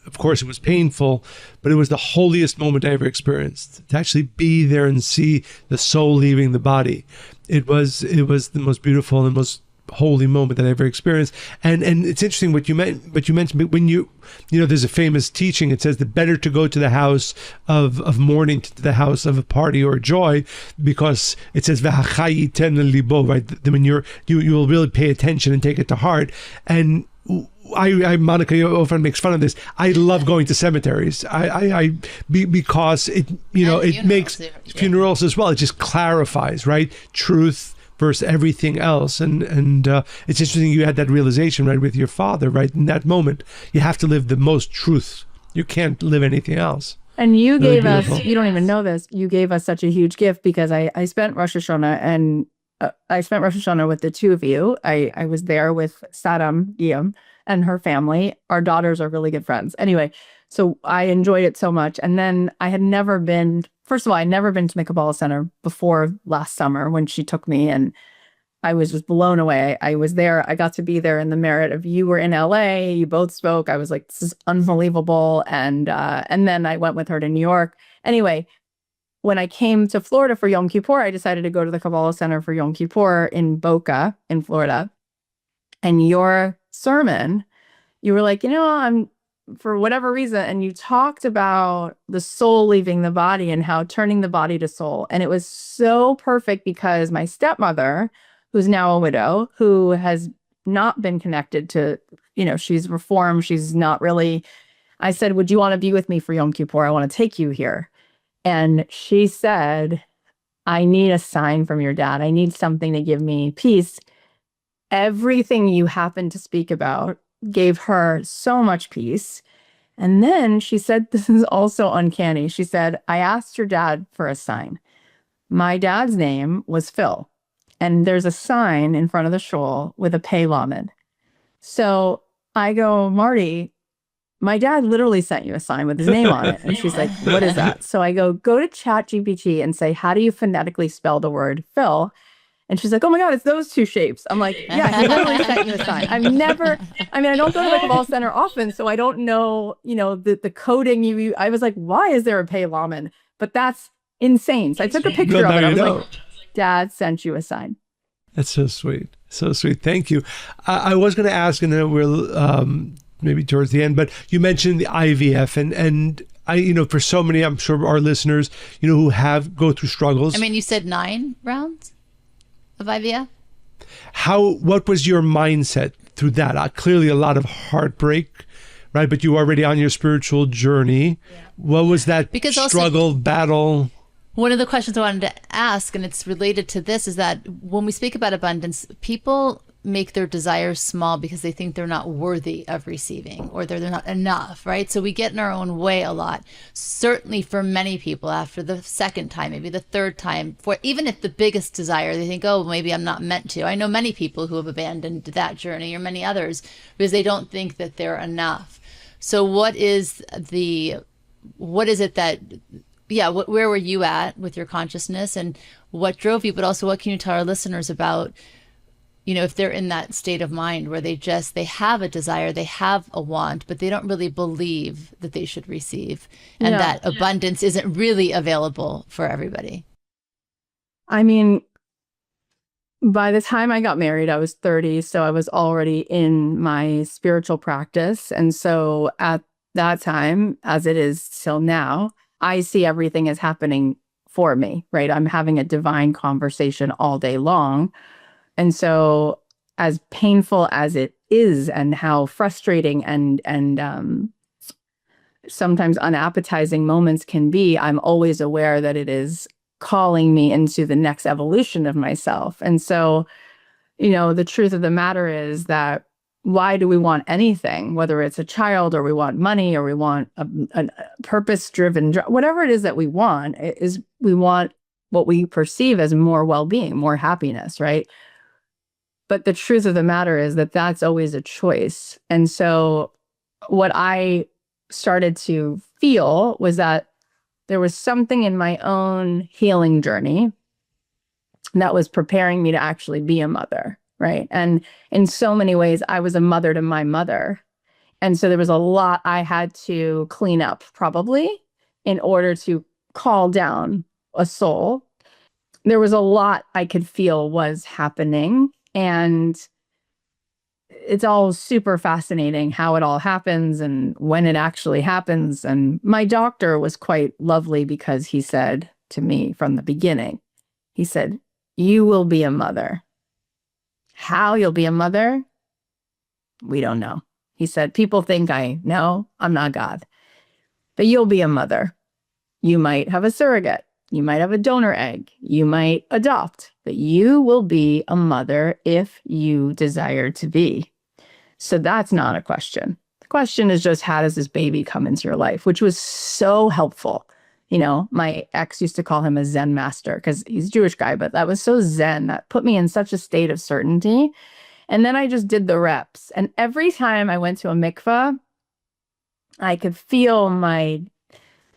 Of course, it was painful, but it was the holiest moment I ever experienced. To actually be there and see the soul leaving the body, it was the most beautiful and most holy moment that I ever experienced. And it's interesting what you mentioned. When there's a famous teaching. It says the better to go to the house of mourning to the house of a party or joy, because it says v'hachai yiten libo, right? When you will really pay attention and take it to heart. And Monica often makes fun of this. I love going to cemeteries. Because it makes funerals as well. It just clarifies, right? Truth versus everything else. And it's interesting you had that realization, right, with your father, right? In that moment, you have to live the most truth. You can't live anything else. And you really gave us, you don't even know this, you gave us such a huge gift, because I spent Rosh Hashanah, and I spent Rosh Hashanah with the two of you. I was there with Saddam Guillaume and her family. Our daughters are really good friends. Anyway, so I enjoyed it so much. And then I had never been, first of all, I'd never been to the Kabbalah Center before last summer when she took me, and I was just blown away. I was there. I got to be there in the merit of, you were in LA, you both spoke. I was like, this is unbelievable. And then I went with her to New York. Anyway, when I came to Florida for Yom Kippur, I decided to go to the Kabbalah Center for Yom Kippur in Boca in Florida. And your sermon, you were like, I'm, for whatever reason, and you talked about the soul leaving the body and how turning the body to soul. And it was so perfect, because my stepmother, who's now a widow, who has not been connected to, she's reformed. She's not really, I said, would you want to be with me for Yom Kippur? I want to take you here. And she said, I need a sign from your dad. I need something to give me peace. Everything you happened to speak about gave her so much peace. And then she said, this is also uncanny. She said, I asked your dad for a sign. My dad's name was Phil. And there's a sign in front of the shul with a pei lamed. So I go, Marty, my dad literally sent you a sign with his name on it. And she's like, what is that? So I go to ChatGPT and say, how do you phonetically spell the word Phil? And she's like, oh my God, it's those two shapes. I'm like, yeah, he literally sent you a sign. I don't go to the Kabbalah Center often, so I don't know, the coding. I was like, why is there a pei lamed? But that's insane. So I took a picture of it. I was like, Dad sent you a sign. That's so sweet. So sweet. Thank you. I was going to ask, and then we'll maybe towards the end, but you mentioned the IVF and I, for so many, I'm sure our listeners, who go through struggles. I mean, you said 9 rounds of IVF? What was your mindset through that? Clearly a lot of heartbreak, right? But you were already on your spiritual journey. Yeah. What was that struggle, battle? One of the questions I wanted to ask, and it's related to this, is that when we speak about abundance, people make their desires small because they think they're not worthy of receiving, or they're not enough, right? So we get in our own way a lot. Certainly for many people, after the second time, maybe the third time, for even if the biggest desire, they think, oh, maybe I'm not meant to. I know many people who have abandoned that journey, or many others, because they don't think that they're enough. So what is it that, where were you at with your consciousness, and what drove you? But also, what can you tell our listeners about, if they're in that state of mind where they have a desire, they have a want, but they don't really believe that they should receive, and that abundance isn't really available for everybody? I mean, by the time I got married, I was 30, so I was already in my spiritual practice. And so at that time, as it is till now, I see everything as happening for me, right? I'm having a divine conversation all day long. And so as painful as it is, and how frustrating and sometimes unappetizing moments can be, I'm always aware that it is calling me into the next evolution of myself. And so, the truth of the matter is that why do we want anything, whether it's a child, or we want money, or we want a purpose-driven, whatever it is that we want, we want what we perceive as more well-being, more happiness, right? But the truth of the matter is that that's always a choice. And so what I started to feel was that there was something in my own healing journey that was preparing me to actually be a mother, right? And in so many ways, I was a mother to my mother. And so there was a lot I had to clean up, probably, in order to call down a soul. There was a lot I could feel was happening. And it's all super fascinating how it all happens and when it actually happens. And my doctor was quite lovely, because he said to me from the beginning, he said, you will be a mother. How you'll be a mother, we don't know. He said, people think I know, I'm not God, but you'll be a mother. You might have a surrogate. You might have a donor egg. You might adopt, but you will be a mother if you desire to be. So that's not a question. The question is just, how does this baby come into your life? Which was so helpful. My ex used to call him a Zen master, because he's a Jewish guy, but that was so Zen. That put me in such a state of certainty. And then I just did the reps. And every time I went to a mikveh, I could feel my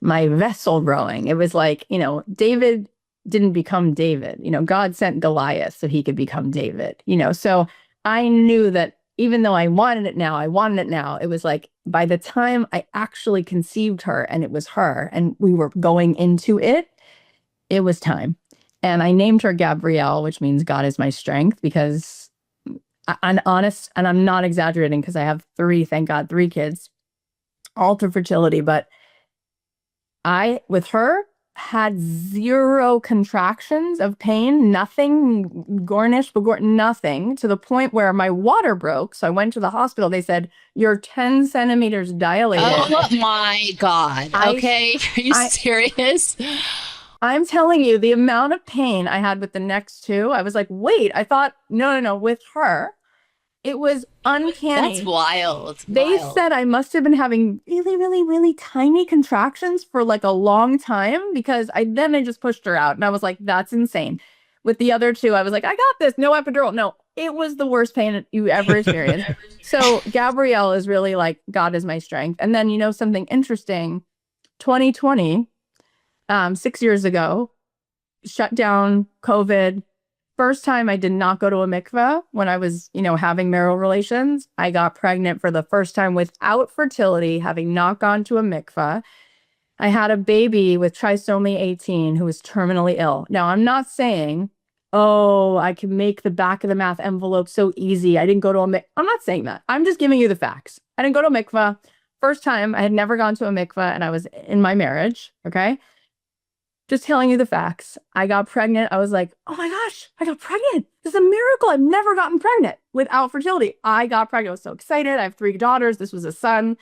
vessel growing. It was like, David didn't become David. God sent Goliath so he could become David. So I knew that even though I wanted it now, it was like, by the time I actually conceived her and it was her and we were going into it, it was time. And I named her Gabrielle, which means God is my strength, because I'm honest, and I'm not exaggerating, because I have 3, thank God, 3 kids, all through fertility. But with her, had zero contractions of pain, nothing, nothing, to the point where my water broke. So I went to the hospital. They said, you're 10 centimeters dilated. Oh my God. Okay. Are you serious? I'm telling you, the amount of pain I had with the next two, I was like, wait, I thought, no, with her, it was uncanny. That's wild. They said I must have been having really, really, really tiny contractions for like a long time, because I just pushed her out and I was like, that's insane. With the other two, I was like, I got this. No epidural. No, it was the worst pain you ever experienced. So Gabrielle is really like, God is my strength. And then, something interesting, 2020, 6 years ago, shut down, COVID. First time I did not go to a mikveh when I was, having marital relations. I got pregnant for the first time without fertility, having not gone to a mikveh. I had a baby with trisomy 18 who was terminally ill. Now, I'm not saying, oh, I can make the back of the math envelope so easy. I didn't go to a mikveh. I'm not saying that. I'm just giving you the facts. I didn't go to a mikveh. First time, I had never gone to a mikveh, and I was in my marriage, okay? Just telling you the facts. I got pregnant. I was like, oh my gosh, I got pregnant. This is a miracle. I've never gotten pregnant without fertility. I got pregnant. I was so excited. I have 3 daughters. This was a son.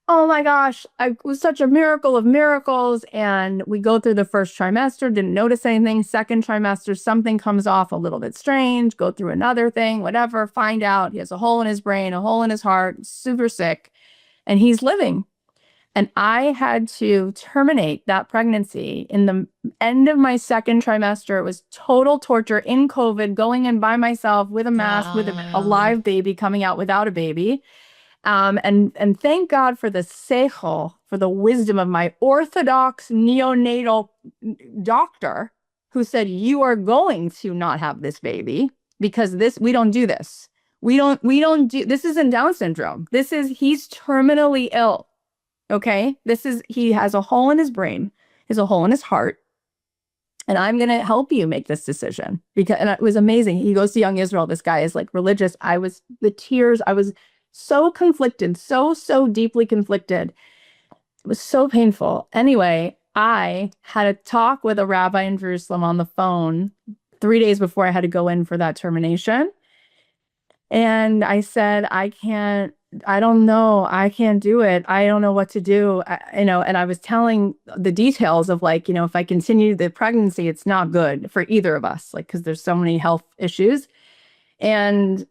Oh my gosh, it was such a miracle of miracles. And we go through the first trimester, didn't notice anything. Second trimester, something comes off a little bit strange. Go through another thing, whatever. Find out he has a hole in his brain, a hole in his heart, super sick. And he's living. And I had to terminate that pregnancy in the end of my second trimester. It was total torture in COVID, going in by myself with a mask, with a live baby coming out without a baby. And thank God for the seichel, for the wisdom of my Orthodox neonatal doctor, who said, you are going to not have this baby, because we don't do this. We don't do, this isn't Down syndrome. He's terminally ill. Okay, he has a hole in his brain, has a hole in his heart, and I'm going to help you make this decision. And it was amazing. He goes to Young Israel. This guy is like religious. I was so conflicted, so deeply conflicted. It was so painful. Anyway, I had a talk with a rabbi in Jerusalem on the phone 3 days before I had to go in for that termination. And I said, I don't know. I can't do it. I don't know what to do. And I was telling the details of like, if I continue the pregnancy, it's not good for either of us, like, because there's so many health issues. And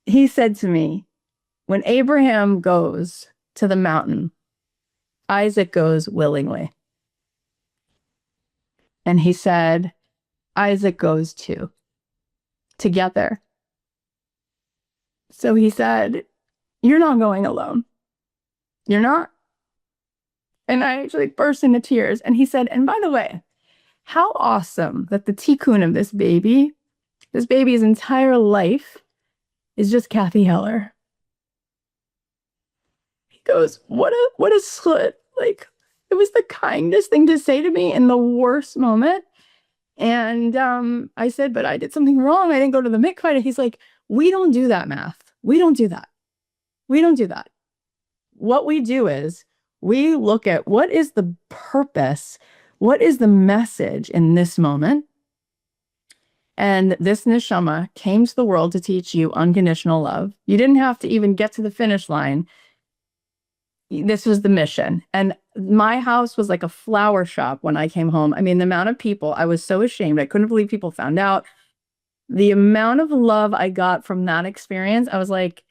he said to me, when Abraham goes to the mountain, Isaac goes willingly. And he said, Isaac goes too, together. So he said, you're not going alone. You're not. And I actually burst into tears. And he said, and by the way, how awesome that the tikkun of this baby's entire life is just Cathy Heller. He goes, what a slut. Like, it was the kindest thing to say to me in the worst moment. And I said, but I did something wrong. I didn't go to the mikvah. And he's like, we don't do that math. We don't do that. We don't do that. What we do is we look at what is the purpose, what is the message in this moment. And this neshama came to the world to teach you unconditional love. You didn't have to even get to the finish line. This was the mission. And my house was like a flower shop when I came home. I mean, the amount of people, I was so ashamed. I couldn't believe people found out. The amount of love I got from that experience, I was like,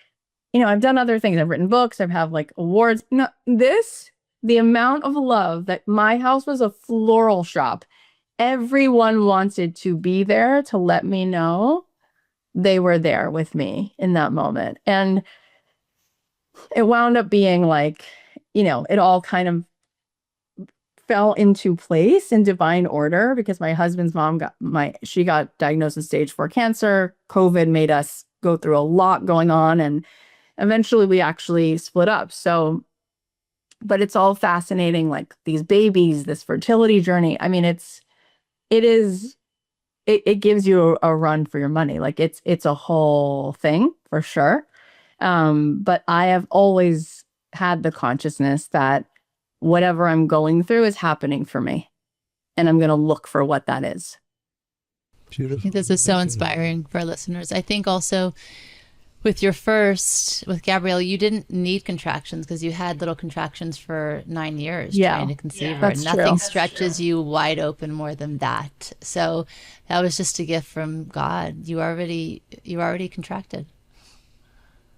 I've done other things. I've written books. I've had like awards. No, the amount of love that my house was a floral shop. Everyone wanted to be there to let me know they were there with me in that moment. And it wound up being like, it all kind of fell into place in divine order, because my husband's mom she got diagnosed with stage 4 cancer. COVID made us go through a lot going on, and eventually we actually split up. So, but it's all fascinating, like these babies, this fertility journey. I mean, it gives you a run for your money. Like it's a whole thing for sure. But I have always had the consciousness that whatever I'm going through is happening for me. and I'm going to look for what that is. Beautiful. I think this is so inspiring for our listeners. I think also with your first, with Gabrielle, you didn't need contractions because you had little contractions for 9 years trying to conceive her. That's Nothing true. stretches you wide open more than that. So that was just a gift from God. You already contracted.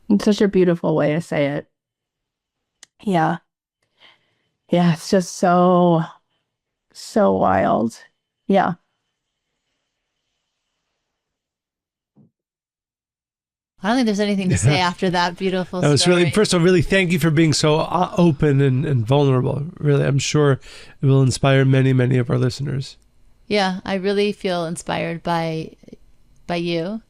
It's such a beautiful way to say it. Yeah. Yeah, it's just so wild. Yeah. I don't think there's anything to say after that beautiful That was story. really, first of all, really thank you for being so open and vulnerable. Really, I'm sure it will inspire many, many of our listeners. Yeah, I really feel inspired by you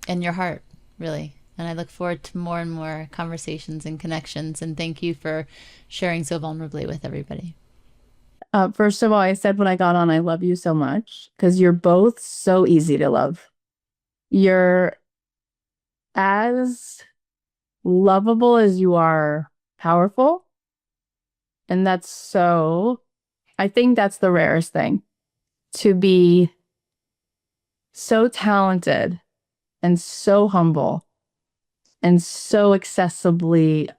and your heart, really. And I look forward to more and more conversations and connections. And thank you for sharing so vulnerably with everybody. First of all, I said when I got on, I love you so much because you're both so easy to love. You're as lovable as you are powerful. And I think that's the rarest thing, to be so talented and so humble and so accessibly,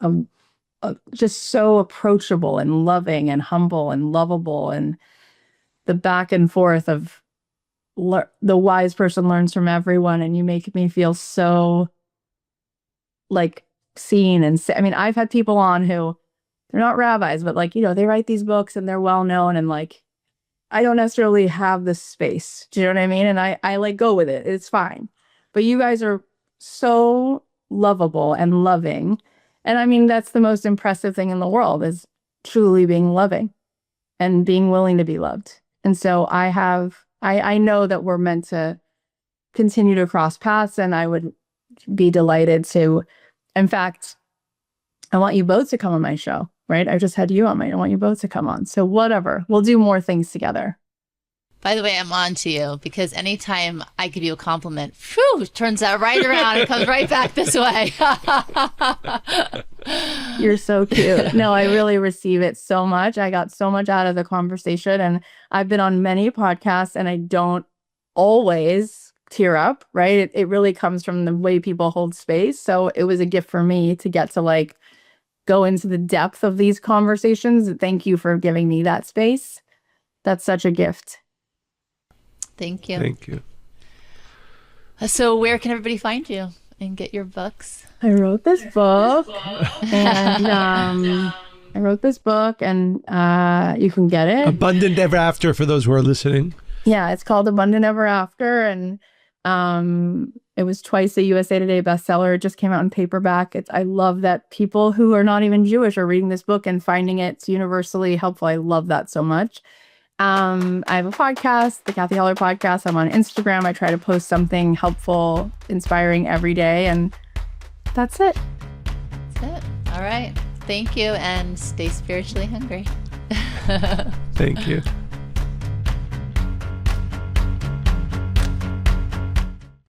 just so approachable and loving and humble and lovable, and the back and forth of the wise person learns from everyone, and you make me feel so like seen. And I mean, I've had people on who they're not rabbis, but like, they write these books and they're well known, and like, I don't necessarily have the space. Do you know what I mean? And I like go with it. It's fine. But you guys are so lovable and loving. And I mean, that's the most impressive thing in the world, is truly being loving and being willing to be loved. And so I know that we're meant to continue to cross paths, and I would be delighted to. In fact, I want you both to come on my show, right? I just had you on I want you both to come on. So whatever, we'll do more things together. By the way, I'm on to you because anytime I give you a compliment, it turns out right around. It comes right back this way. You're so cute. No, I really receive it so much. I got so much out of the conversation, and I've been on many podcasts, and I don't always tear up, right? It really comes from the way people hold space. So it was a gift for me to get to like go into the depth of these conversations. Thank you for giving me that space. That's such a gift. Thank you. Thank you. So where can everybody find you and get your books? I wrote this book, and you can get it. Abundant Ever After, for those who are listening. Yeah, it's called Abundant Ever After, and it was twice a USA Today bestseller. It just came out in paperback. I love that people who are not even Jewish are reading this book and finding it universally helpful. I love that so much. I have a podcast, the Cathy Heller podcast. I'm on Instagram. I try to post something helpful, inspiring every day, and that's it. That's it. All right. Thank you, and stay spiritually hungry. Thank you.